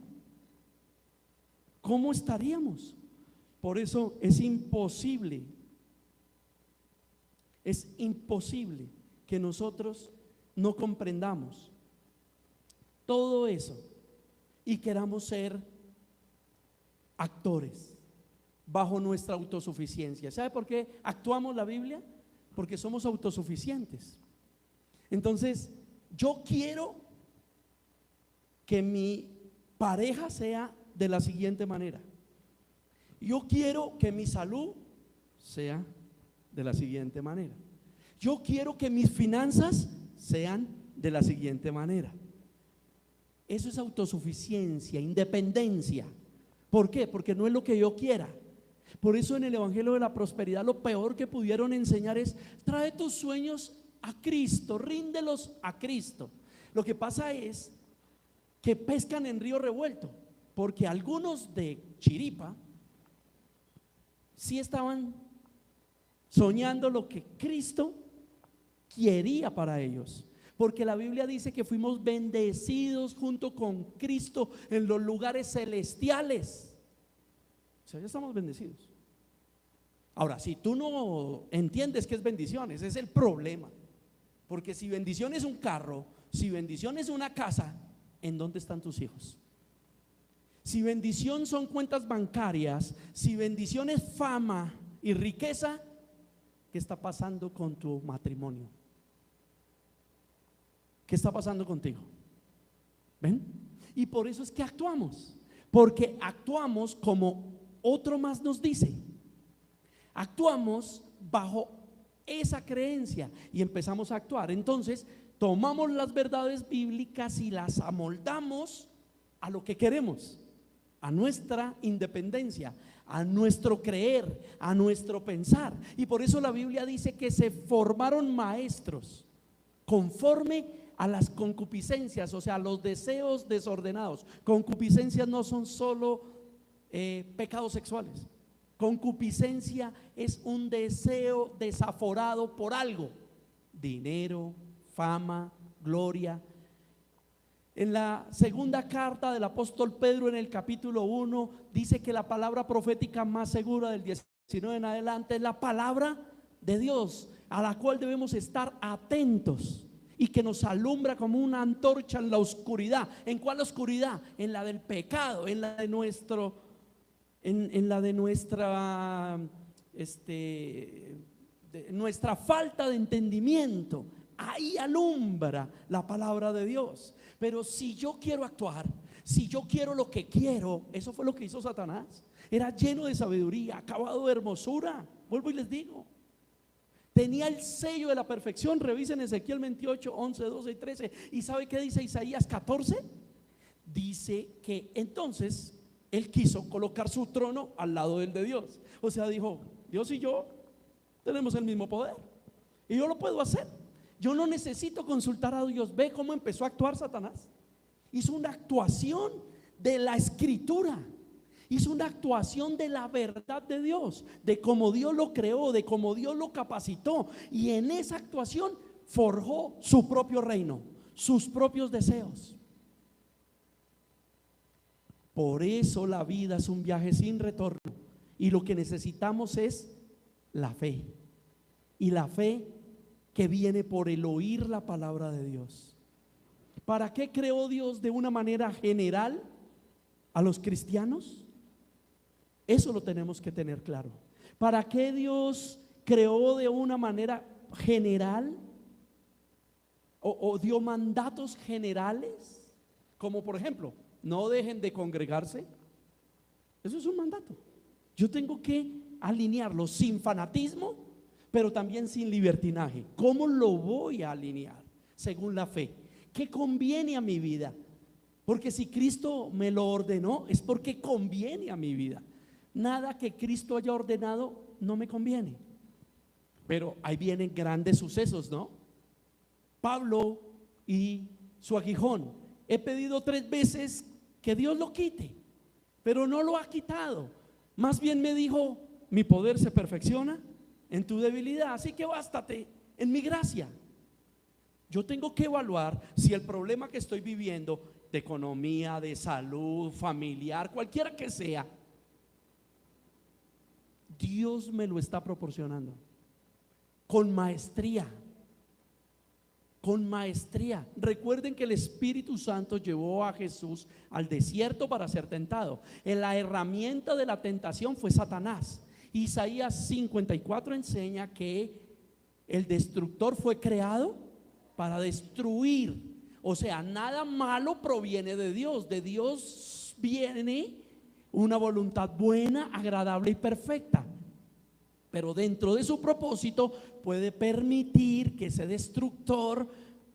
¿Cómo estaríamos? Por eso es imposible que nosotros no comprendamos todo eso y queramos ser actores bajo nuestra autosuficiencia. ¿Sabe por qué actuamos la Biblia? Porque somos autosuficientes. Entonces, yo quiero que mi pareja sea de la siguiente manera. Yo quiero que mi salud sea de la siguiente manera. Yo quiero que mis finanzas sean de la siguiente manera. Eso es autosuficiencia, independencia. ¿Por qué? Porque no es lo que yo quiera. Por eso en el Evangelio de la Prosperidad lo peor que pudieron enseñar es: trae tus sueños a Cristo, ríndelos a Cristo. Lo que pasa es que pescan en río revuelto, porque algunos de chiripa sí estaban soñando lo que Cristo quería para ellos, porque la Biblia dice que fuimos bendecidos junto con Cristo en los lugares celestiales. O sea, ya estamos bendecidos. Ahora, si tú no entiendes qué es bendición, ese es el problema. Porque si bendición es un carro, si bendición es una casa, ¿en dónde están tus hijos? Si bendición son cuentas bancarias, si bendición es fama y riqueza, ¿qué está pasando con tu matrimonio? ¿Qué está pasando contigo? ¿Ven? Y por eso es que actuamos, porque actuamos como otro más nos dice. Actuamos bajo esa creencia y empezamos a actuar. Entonces tomamos las verdades bíblicas y las amoldamos a lo que queremos, a nuestra independencia, a nuestro creer, a nuestro pensar. Y por eso la Biblia dice que se formaron maestros conforme a las concupiscencias, o sea, los deseos desordenados. Concupiscencias no son solo pecados sexuales. Concupiscencia es un deseo desaforado por algo: dinero, fama, gloria. En la segunda carta del apóstol Pedro, en el capítulo 1, dice que la palabra profética más segura, del 19 en adelante, es la palabra de Dios, a la cual debemos estar atentos y que nos alumbra como una antorcha en la oscuridad. ¿En cuál oscuridad? En la del pecado, en la de nuestra falta de entendimiento. Ahí alumbra la palabra de Dios. Pero si yo quiero actuar, si yo quiero lo que quiero, eso fue lo que hizo Satanás. Era lleno de sabiduría, acabado de hermosura. Vuelvo y les digo, tenía el sello de la perfección. Revisen Ezequiel 28, 11, 12 y 13. ¿Y sabe qué dice Isaías 14? Dice que entonces él quiso colocar su trono al lado del de Dios. O sea, dijo: Dios y yo tenemos el mismo poder y yo lo puedo hacer. Yo no necesito consultar a Dios. ¿Ve cómo empezó a actuar Satanás? Hizo una actuación de la escritura, hizo una actuación de la verdad de Dios, de cómo Dios lo creó, de cómo Dios lo capacitó, y en esa actuación forjó su propio reino, sus propios deseos. Por eso la vida es un viaje sin retorno, y lo que necesitamos es la fe, y la fe que viene por el oír la palabra de Dios. ¿Para qué creó Dios de una manera general a los cristianos? Eso lo tenemos que tener claro. ¿Para qué Dios creó de una manera general o dio mandatos generales? Como por ejemplo, no dejen de congregarse. Eso es un mandato. Yo tengo que alinearlo sin fanatismo, pero también sin libertinaje. ¿Cómo lo voy a alinear? Según la fe. ¿Qué conviene a mi vida? Porque si Cristo me lo ordenó, es porque conviene a mi vida. Nada que Cristo haya ordenado no me conviene. Pero ahí vienen grandes sucesos, ¿no? Pablo y su aguijón. He pedido 3 veces que Dios lo quite, pero no lo ha quitado. Más bien me dijo: mi poder se perfecciona en tu debilidad, así que bástate en mi gracia. Yo tengo que evaluar si el problema que estoy viviendo, de economía, de salud, familiar, cualquiera que sea, Dios me lo está proporcionando con maestría. Con maestría. Recuerden que el Espíritu Santo llevó a Jesús al desierto para ser tentado. La herramienta de la tentación fue Satanás. Isaías 54 enseña que el destructor fue creado para destruir. O sea, nada malo proviene de Dios. De Dios viene una voluntad buena, agradable y perfecta. Pero dentro de su propósito puede permitir que ese destructor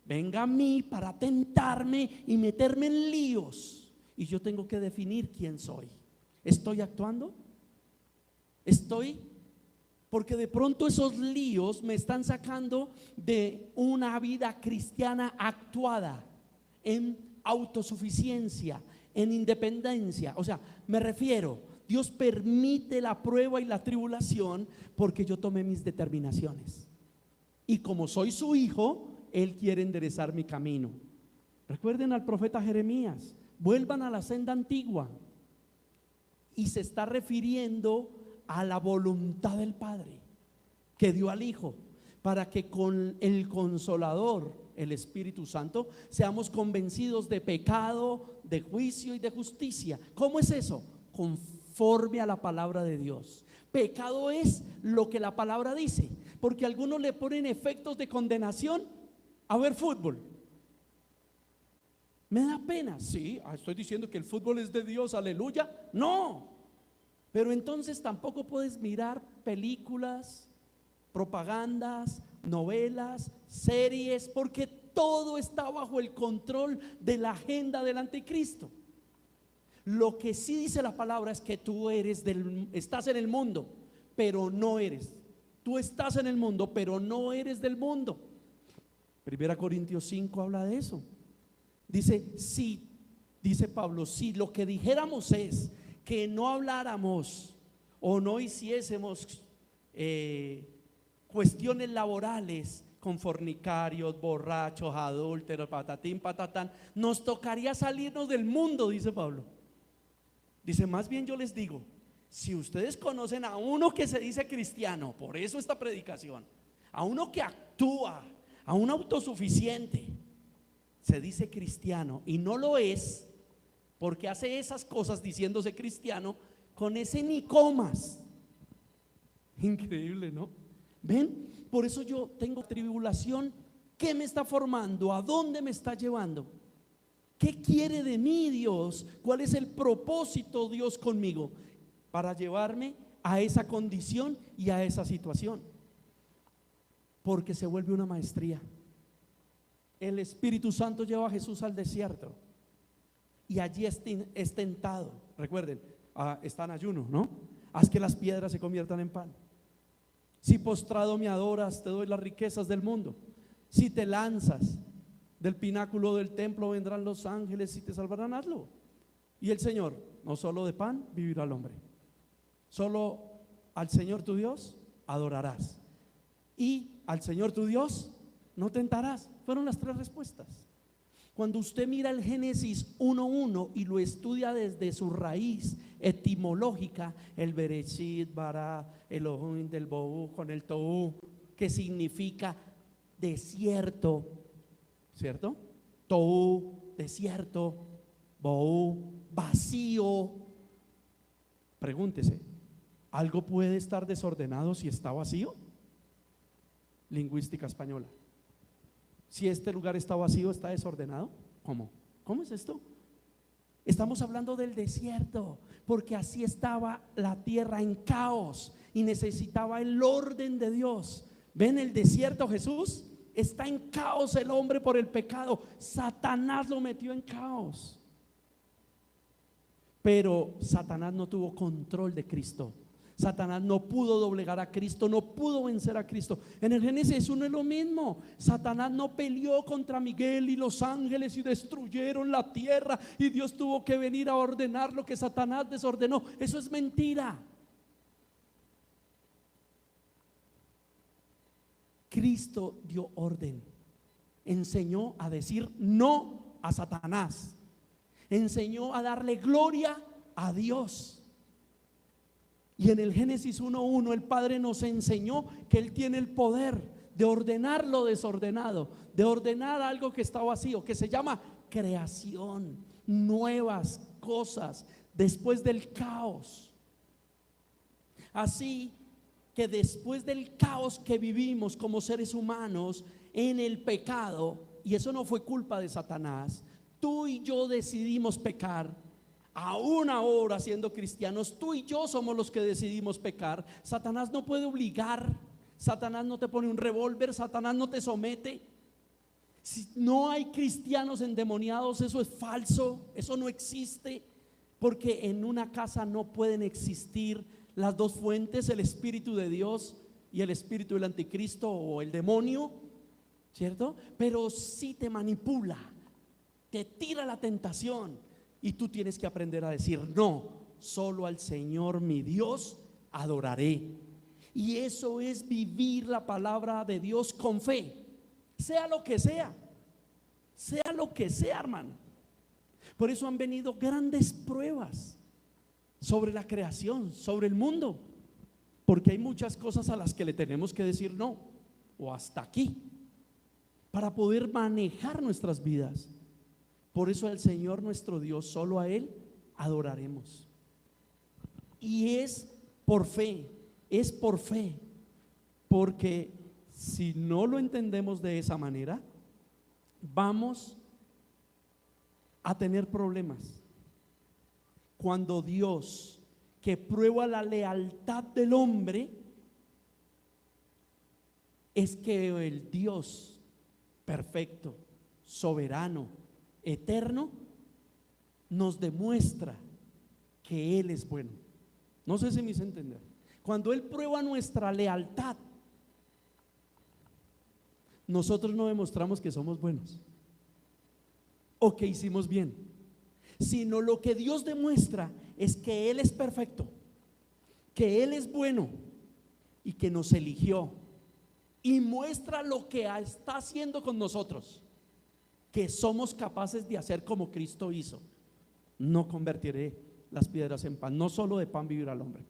venga a mí para tentarme y meterme en líos. Y yo tengo que definir quién soy. ¿Estoy actuando? Porque de pronto esos líos me están sacando de una vida cristiana actuada en autosuficiencia, en independencia. O sea, me refiero, Dios permite la prueba y la tribulación porque yo tomé mis determinaciones. Y como soy su hijo, Él quiere enderezar mi camino. Recuerden al profeta Jeremías, vuelvan a la senda antigua. Y se está refiriendo a la voluntad del Padre que dio al Hijo, para que con el Consolador, el Espíritu Santo, seamos convencidos de pecado, de juicio y de justicia. ¿Cómo es eso? Conforme a la palabra de Dios. Pecado es lo que la palabra dice, porque algunos le ponen efectos de condenación a ver fútbol. Me da pena. Sí, estoy diciendo que el fútbol es de Dios, aleluya. No, pero entonces tampoco puedes mirar películas, propagandas, novelas, series, porque todo está bajo el control de la agenda del anticristo. Lo que sí dice la palabra es que tú estás en el mundo, pero no eres. Tú estás en el mundo, pero no eres del mundo. 1 Corintios 5 habla de eso. Dice Pablo, si lo que dijéramos es que no habláramos o no hiciésemos cuestiones laborales con fornicarios, borrachos, adúlteros, patatín, patatán, nos tocaría salirnos del mundo, dice Pablo. Dice, más bien yo les digo, si ustedes conocen a uno que se dice cristiano, por eso esta predicación, a uno que actúa, a un autosuficiente, se dice cristiano y no lo es, porque hace esas cosas diciéndose cristiano, con ese ni comas. Increíble, ¿no? ¿Ven? Por eso yo tengo tribulación. ¿Qué me está formando? ¿A dónde me está llevando? ¿Qué quiere de mí Dios? ¿Cuál es el propósito Dios conmigo? Para llevarme a esa condición y a esa situación. Porque se vuelve una maestría. El Espíritu Santo lleva a Jesús al desierto y allí es tentado. Recuerden, está en ayuno, ¿no? Haz que las piedras se conviertan en pan. Si postrado me adoras, te doy las riquezas del mundo. Si te lanzas del pináculo del templo, vendrán los ángeles y te salvarán, hazlo. Y el Señor, no solo de pan vivirá el hombre, solo al Señor tu Dios adorarás, y al Señor tu Dios no tentarás. Fueron las 3 respuestas. Cuando usted mira el Génesis 1:1 y lo estudia desde su raíz etimológica, el Bereshit, Bara, Elohim del Bohu con el Tohu, que significa desierto, ¿cierto? Tohu, desierto, Bohu, vacío. Pregúntese, ¿Algo puede estar desordenado si está vacío? Lingüística española. Si este lugar está vacío, ¿está desordenado? ¿Cómo? ¿Cómo es esto? Estamos hablando del desierto, porque así estaba la tierra en caos y necesitaba el orden de Dios. ¿Ven el desierto, Jesús? Está en caos el hombre por el pecado. Satanás lo metió en caos. Pero Satanás no tuvo control de Cristo. Satanás no pudo doblegar a Cristo, no pudo vencer a Cristo. En el Génesis 1 es lo mismo. Satanás no peleó contra Miguel y los ángeles y destruyeron la tierra y Dios tuvo que venir a ordenar lo que Satanás desordenó. Eso es mentira. Cristo dio orden, enseñó a decir no a Satanás, enseñó a darle gloria a Dios. Y en el Génesis 1:1 el Padre nos enseñó que Él tiene el poder de ordenar lo desordenado, de ordenar algo que está vacío, que se llama creación, nuevas cosas después del caos. Así que después del caos que vivimos como seres humanos en el pecado, y eso no fue culpa de Satanás, tú y yo decidimos pecar. Aún ahora siendo cristianos, tú y yo somos los que decidimos pecar. Satanás no puede obligar, Satanás no te pone un revólver, Satanás no te somete. Si no hay cristianos endemoniados, eso es falso, eso no existe, porque en una casa no pueden existir las dos fuentes, el Espíritu de Dios y el espíritu del anticristo o el demonio, ¿cierto? Pero sí te manipula, te tira la tentación. Y tú tienes que aprender a decir no, solo al Señor mi Dios adoraré. Y eso es vivir la palabra de Dios con fe, sea lo que sea, hermano. Por eso han venido grandes pruebas sobre la creación, sobre el mundo, porque hay muchas cosas a las que le tenemos que decir no, o hasta aquí, para poder manejar nuestras vidas. Por eso al Señor nuestro Dios, solo a Él adoraremos. Y es por fe, porque si no lo entendemos de esa manera, vamos a tener problemas. Cuando Dios, que prueba la lealtad del hombre, es que el Dios perfecto, soberano, eterno, nos demuestra que Él es bueno. No sé si me hice entender. Cuando Él prueba nuestra lealtad, nosotros no demostramos que somos buenos o que hicimos bien, sino lo que Dios demuestra es que Él es perfecto, que Él es bueno y que nos eligió, y muestra lo que está haciendo con nosotros, que somos capaces de hacer como Cristo hizo. No convertiré las piedras en pan, no solo de pan vivirá el hombre,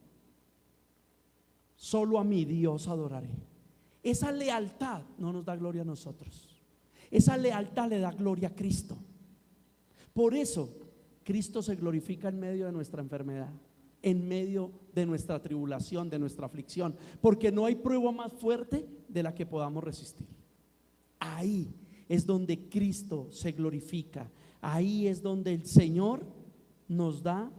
solo a mi Dios adoraré. Esa lealtad no nos da gloria a nosotros, esa lealtad le da gloria a Cristo. Por eso Cristo se glorifica en medio de nuestra enfermedad, en medio de nuestra tribulación, de nuestra aflicción, porque no hay prueba más fuerte de la que podamos resistir. Ahí es donde Cristo se glorifica. Ahí es donde el Señor nos da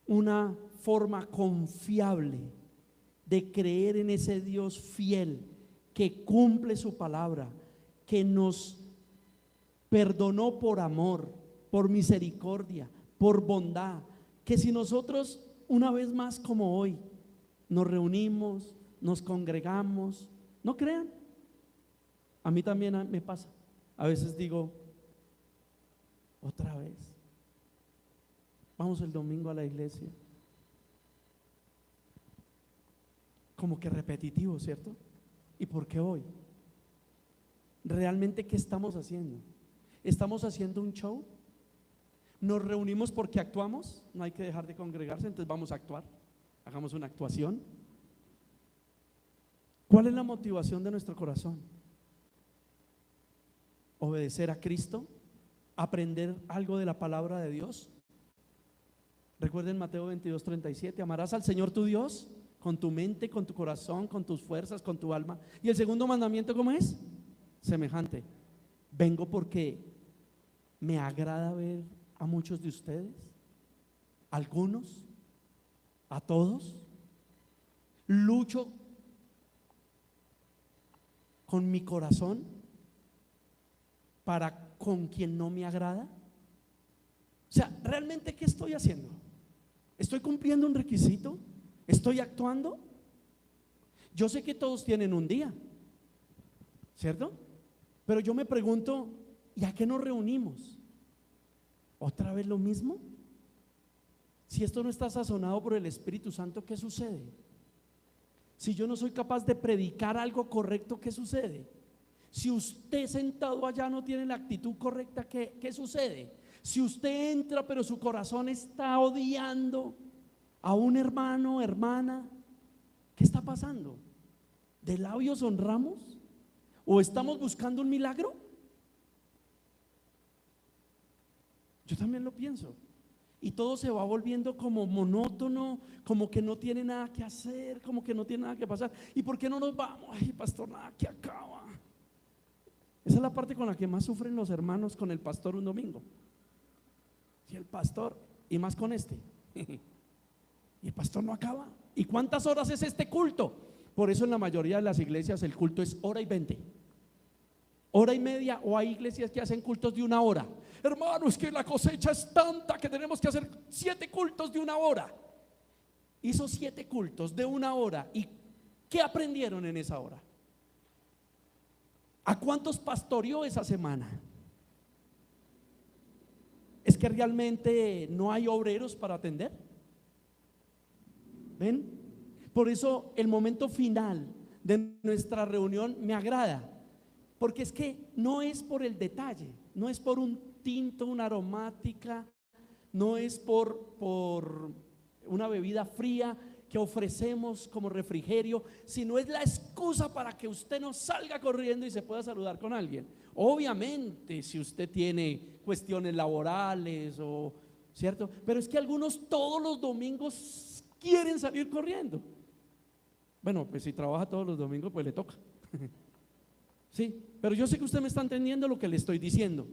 una forma confiable de creer en ese Dios fiel que cumple su palabra, que nos perdonó por amor, por misericordia, por bondad. Que si nosotros una vez más como hoy nos reunimos, nos congregamos, no crean, a mí también me pasa. A veces digo, otra vez, vamos el domingo a la iglesia. Como que repetitivo, ¿cierto? ¿Y por qué hoy? ¿Realmente qué estamos haciendo? ¿Estamos haciendo un show? ¿Nos reunimos porque actuamos? No hay que dejar de congregarse, entonces vamos a actuar. Hagamos una actuación. ¿Cuál es la motivación de nuestro corazón? ¿Obedecer a Cristo? ¿Aprender algo de la palabra de Dios? Recuerden Mateo 22:37, amarás al Señor tu Dios con tu mente, con tu corazón, con tus fuerzas, con tu alma. Y el segundo mandamiento, ¿cómo es? Semejante. Vengo porque me agrada ver a muchos de ustedes, algunos, a todos. Lucho con mi corazón para con quien no me agrada. O sea, ¿realmente qué estoy haciendo? ¿Estoy cumpliendo un requisito? ¿Estoy actuando? Yo sé que todos tienen un día, ¿cierto? Pero yo me pregunto, ¿y a qué nos reunimos? ¿Otra vez lo mismo? Si esto no está sazonado por el Espíritu Santo, ¿qué sucede? Si yo no soy capaz de predicar algo correcto, ¿qué sucede? Si usted sentado allá no tiene la actitud correcta, ¿qué sucede? Si usted entra pero su corazón está odiando a un hermano, hermana, ¿qué está pasando? ¿De labios honramos? ¿O estamos buscando un milagro? Yo también lo pienso. Y todo se va volviendo como monótono, como que no tiene nada que hacer, como que no tiene nada que pasar. ¿Y por qué no nos vamos? Ay, pastor, nada que acaba. Esa es la parte con la que más sufren los hermanos con el pastor un domingo. Si el pastor, y más con este, y el pastor no acaba. ¿Y cuántas horas es este culto? Por eso en la mayoría de las iglesias el culto es 1:20, 1:30, o hay iglesias que hacen cultos de 1 hora. Hermano, es que la cosecha es tanta que tenemos que hacer 7 cultos de 1 hora. Hizo 7 cultos de 1 hora. ¿Y qué aprendieron en esa hora? ¿A cuántos pastoreó esa semana? ¿Es que realmente no hay obreros para atender? ¿Ven? Por eso el momento final de nuestra reunión me agrada, porque es que no es por el detalle, no es por un tinto, una aromática, no es por una bebida fría que ofrecemos como refrigerio, sino es la excusa para que usted no salga corriendo y se pueda saludar con alguien. Obviamente, si usted tiene cuestiones laborales o cierto, pero es que algunos todos los domingos quieren salir corriendo. Bueno, pues si trabaja todos los domingos, pues le toca. Sí, pero yo sé que usted me está entendiendo lo que le estoy diciendo,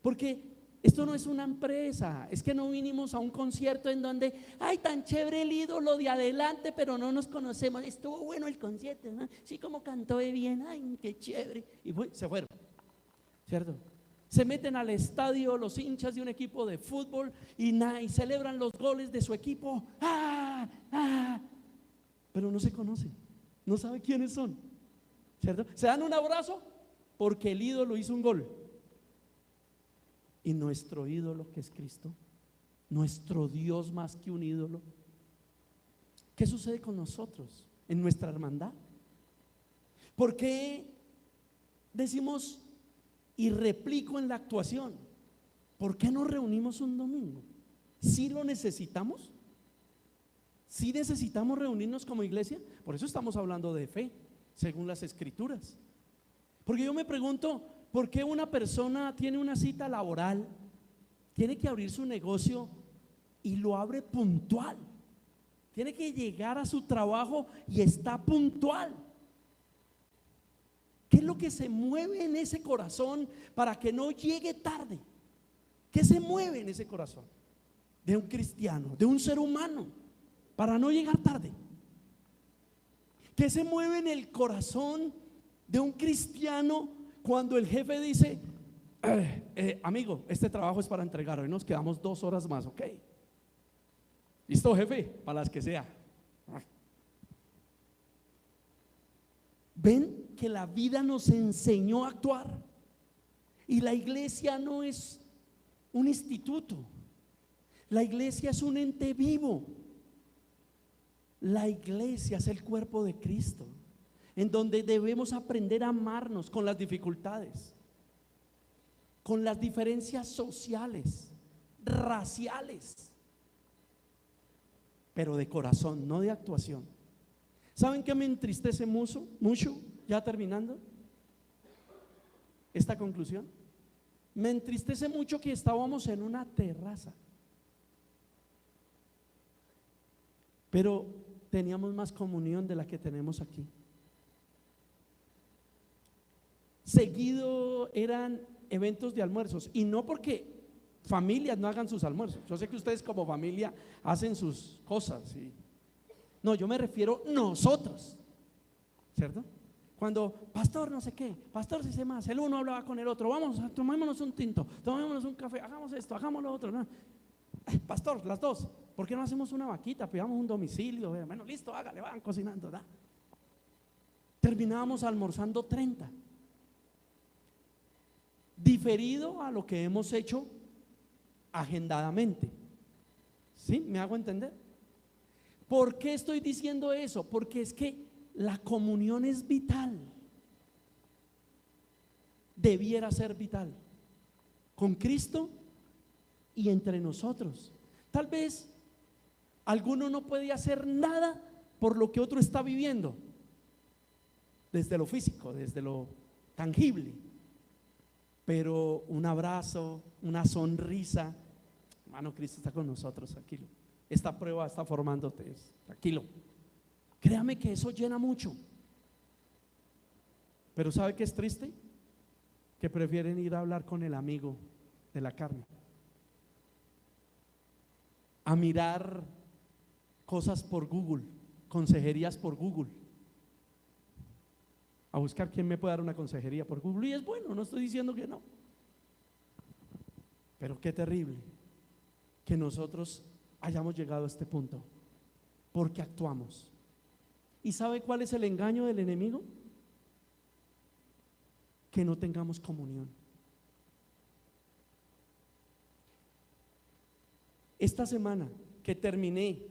porque esto no es una empresa, es que no vinimos a un concierto en donde, ay, tan chévere el ídolo de adelante, pero no nos conocemos. Estuvo bueno el concierto, ¿no? Sí, como cantó de bien, ay, qué chévere. Y se fueron, ¿cierto? Se meten al estadio los hinchas de un equipo de fútbol y celebran los goles de su equipo, pero no se conocen, no sabe quiénes son, ¿cierto? Se dan un abrazo porque el ídolo hizo un gol. Y nuestro ídolo, que es Cristo, nuestro Dios más que un ídolo, ¿qué sucede con nosotros en nuestra hermandad? ¿Por qué decimos y replico en la actuación? ¿Por qué nos reunimos un domingo? ¿Sí lo necesitamos? ¿Sí necesitamos reunirnos como iglesia? Por eso estamos hablando de fe, según las Escrituras. Porque yo me pregunto, ¿por qué una persona tiene una cita laboral, tiene que abrir su negocio y lo abre puntual? Tiene que llegar a su trabajo y está puntual. ¿Qué es lo que se mueve en ese corazón para que no llegue tarde? ¿Qué se mueve en ese corazón de un cristiano, de un ser humano, para no llegar tarde? ¿Qué se mueve en el corazón de un cristiano cuando el jefe dice, amigo, este trabajo es para entregar, hoy nos quedamos 2 horas más, ok? ¿Listo, jefe? Para las que sea. ¿Ven que la vida nos enseñó a actuar? Y la iglesia no es un instituto, la iglesia es un ente vivo. La iglesia es el cuerpo de Cristo, en donde debemos aprender a amarnos con las dificultades, con las diferencias sociales, raciales, pero de corazón, no de actuación. ¿Saben qué me entristece mucho? Ya terminando esta conclusión, me entristece mucho que estábamos en una terraza pero teníamos más comunión de la que tenemos aquí. Seguido eran eventos de almuerzos, y no porque familias no hagan sus almuerzos. Yo sé que ustedes como familia hacen sus cosas, no, yo me refiero nosotros, ¿cierto? Cuando pastor no sé qué, pastor si sé más, el uno hablaba con el otro, vamos, tomémonos un tinto, tomémonos un café, hagamos esto, hagamos lo otro, ¿no? Pastor, las dos, ¿por qué no hacemos una vaquita? Pidamos un domicilio, bueno, listo, hágale, van cocinando, ¿da? Terminábamos almorzando 30, diferido a lo que hemos hecho agendadamente. ¿Sí? ¿Me hago entender? ¿Por qué estoy diciendo eso? Porque es que la comunión es vital, debiera ser vital, con Cristo y entre nosotros. Tal vez alguno no puede hacer nada por lo que otro está viviendo, desde lo físico, desde lo tangible, pero un abrazo, una sonrisa, hermano, Cristo está con nosotros, tranquilo, esta prueba está formándote, tranquilo. Créame que eso llena mucho. Pero ¿sabe qué es triste? Que prefieren ir a hablar con el amigo de la carne, a mirar cosas por Google, consejerías por Google, a buscar quién me puede dar una consejería por Google. Y es bueno, no estoy diciendo que no, pero qué terrible que nosotros hayamos llegado a este punto, porque actuamos. ¿Y sabe cuál es el engaño del enemigo? Que no tengamos comunión. Esta semana que terminé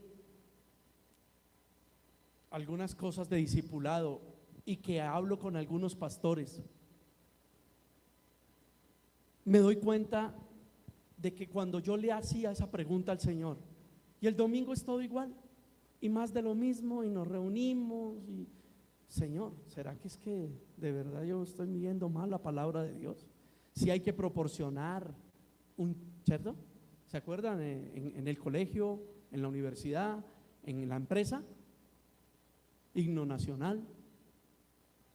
algunas cosas de discipulado y que hablo con algunos pastores, me doy cuenta de que cuando yo le hacía esa pregunta al Señor, y el domingo es todo igual y más de lo mismo, y nos reunimos y Señor, ¿será que es que de verdad yo estoy viendo mal la palabra de Dios? Si hay que proporcionar ¿cierto? ¿Se acuerdan? En el colegio, en la universidad, en la empresa, himno nacional,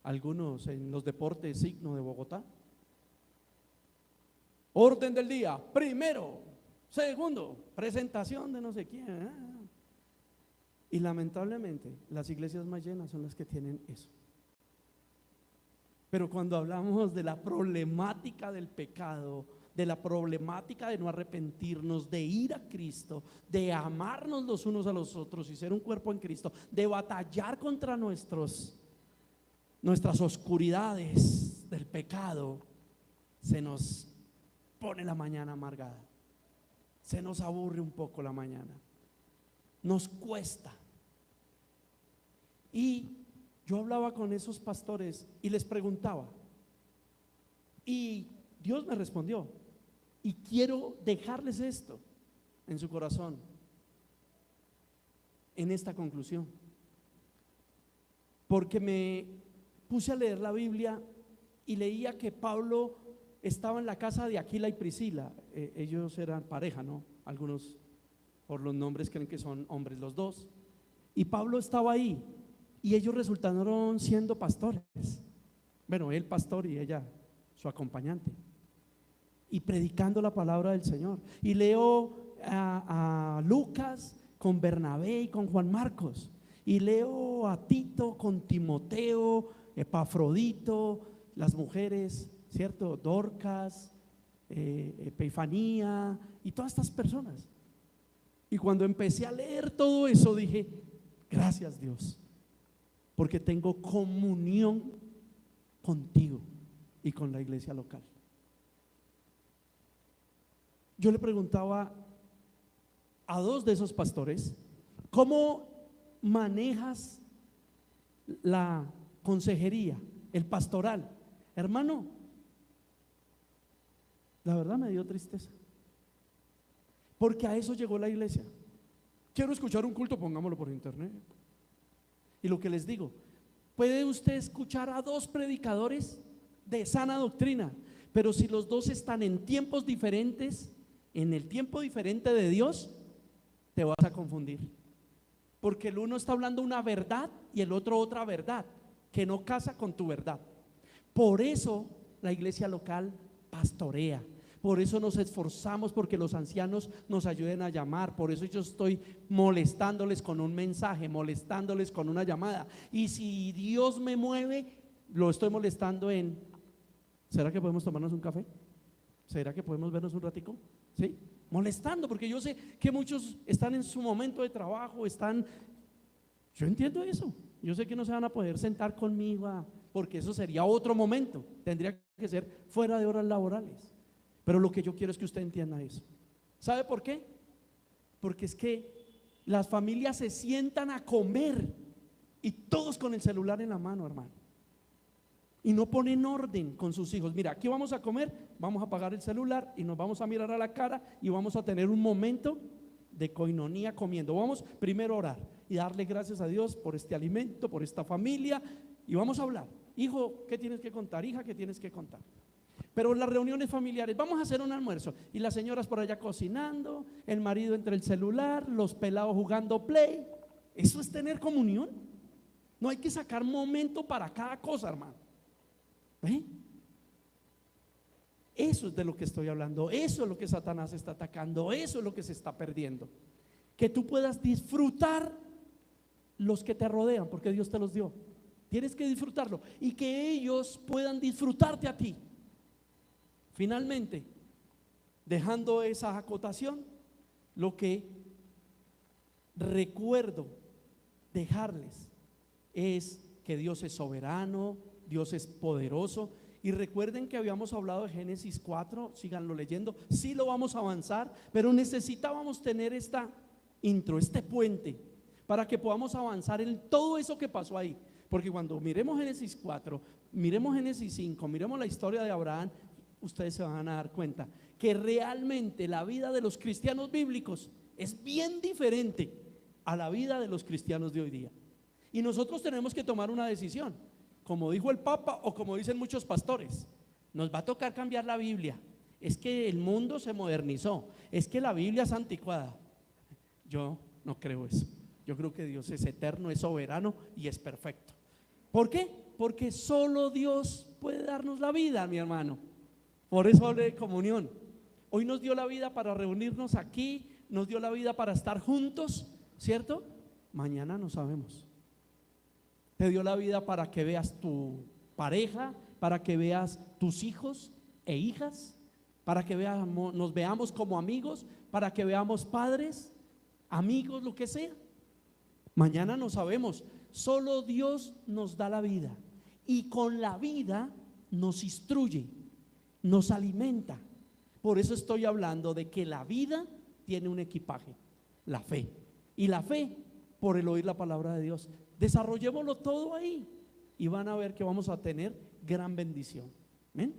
algunos en los deportes, signo de Bogotá. Orden del día, primero, segundo, presentación de no sé quién. Y lamentablemente las iglesias más llenas son las que tienen eso. Pero cuando hablamos de la problemática del pecado, de la problemática de no arrepentirnos, de ir a Cristo, de amarnos los unos a los otros y ser un cuerpo en Cristo, de batallar contra nuestras oscuridades del pecado, se nos pone la mañana amargada, se nos aburre un poco la mañana, nos cuesta. Y yo hablaba con esos pastores y les preguntaba, y Dios me respondió, y quiero dejarles esto en su corazón en esta conclusión, porque me puse a leer la Biblia y leía que Pablo estaba en la casa de Aquila y Priscila. Ellos eran pareja, ¿no? Algunos por los nombres creen que son hombres los dos, y Pablo estaba ahí y ellos resultaron siendo pastores. Bueno, él pastor y ella su acompañante, y predicando la palabra del Señor. Y leo a Lucas con Bernabé y con Juan Marcos, y leo a Tito con Timoteo, Epafrodito, las mujeres, ¿cierto? Dorcas, Epifanía y todas estas personas. Y cuando empecé a leer todo eso dije, gracias Dios, porque tengo comunión contigo y con la iglesia local. Yo le preguntaba a dos de esos pastores, ¿cómo manejas la consejería, el pastoral? Hermano, la verdad me dio tristeza, porque a eso llegó la iglesia. Quiero escuchar un culto, pongámoslo por internet. Y lo que les digo, puede usted escuchar a dos predicadores de sana doctrina, pero si los dos están en tiempos diferentes, en el tiempo diferente de Dios, te vas a confundir, porque el uno está hablando una verdad y el otro otra verdad, que no casa con tu verdad. Por eso la iglesia local pastorea. Por eso nos esforzamos porque los ancianos nos ayuden a llamar. Por eso yo estoy molestándoles con un mensaje, molestándoles con una llamada. Y si Dios me mueve, lo estoy molestando en: ¿será que podemos tomarnos un café? ¿Será que podemos vernos un ratico? ¿Sí? Molestando, porque yo sé que muchos están en su momento de trabajo, yo entiendo eso. Yo sé que no se van a poder sentar conmigo porque eso sería otro momento. Tendría que ser fuera de horas laborales. Pero lo que yo quiero es que usted entienda eso. ¿Sabe por qué? Porque es que las familias se sientan a comer y todos con el celular en la mano, hermano. Y no ponen orden con sus hijos. Mira, aquí vamos a comer, vamos a apagar el celular y nos vamos a mirar a la cara y vamos a tener un momento de coinonía comiendo. Vamos primero a orar y darle gracias a Dios por este alimento, por esta familia, y vamos a hablar. Hijo, ¿qué tienes que contar? Hija, ¿qué tienes que contar? Pero las reuniones familiares, vamos a hacer un almuerzo y las señoras por allá cocinando, el marido entre el celular, los pelados jugando play. Eso es tener comunión. No hay que sacar momento para cada cosa, hermano. Eso es de lo que estoy hablando. Eso es lo que Satanás está atacando. Eso es lo que se está perdiendo. Que tú puedas disfrutar los que te rodean, porque Dios te los dio. Tienes que disfrutarlo y que ellos puedan disfrutarte a ti. Finalmente, dejando esa acotación, lo que recuerdo dejarles es que Dios es soberano, Dios es poderoso. Y recuerden que habíamos hablado de Génesis 4, síganlo leyendo. Sí lo vamos a avanzar, pero necesitábamos tener esta intro, este puente, para que podamos avanzar en todo eso que pasó ahí. Porque cuando miremos Génesis 4, miremos Génesis 5, miremos la historia de Abraham, ustedes se van a dar cuenta que realmente la vida de los cristianos bíblicos es bien diferente a la vida de los cristianos de hoy día. Y nosotros tenemos que tomar una decisión, como dijo el Papa o como dicen muchos pastores: nos va a tocar cambiar la Biblia. Es que el mundo se modernizó, es que la Biblia es anticuada. Yo no creo eso. Yo creo que Dios es eterno, es soberano y es perfecto. ¿Por qué? Porque solo Dios puede darnos la vida, mi hermano. Por eso hablé de comunión. Hoy nos dio la vida para reunirnos aquí, nos dio la vida para estar juntos, ¿cierto? Mañana no sabemos. Te dio la vida para que veas tu pareja, para que veas tus hijos e hijas, para que nos veamos como amigos, para que veamos padres, amigos, lo que sea. Mañana no sabemos. Solo Dios nos da la vida y con la vida nos instruye, nos alimenta. Por eso estoy hablando de que la vida tiene un equipaje, la fe. Y la fe por el oír la palabra de Dios. Desarrollémoslo todo ahí y van a ver que vamos a tener gran bendición. ¿Amén?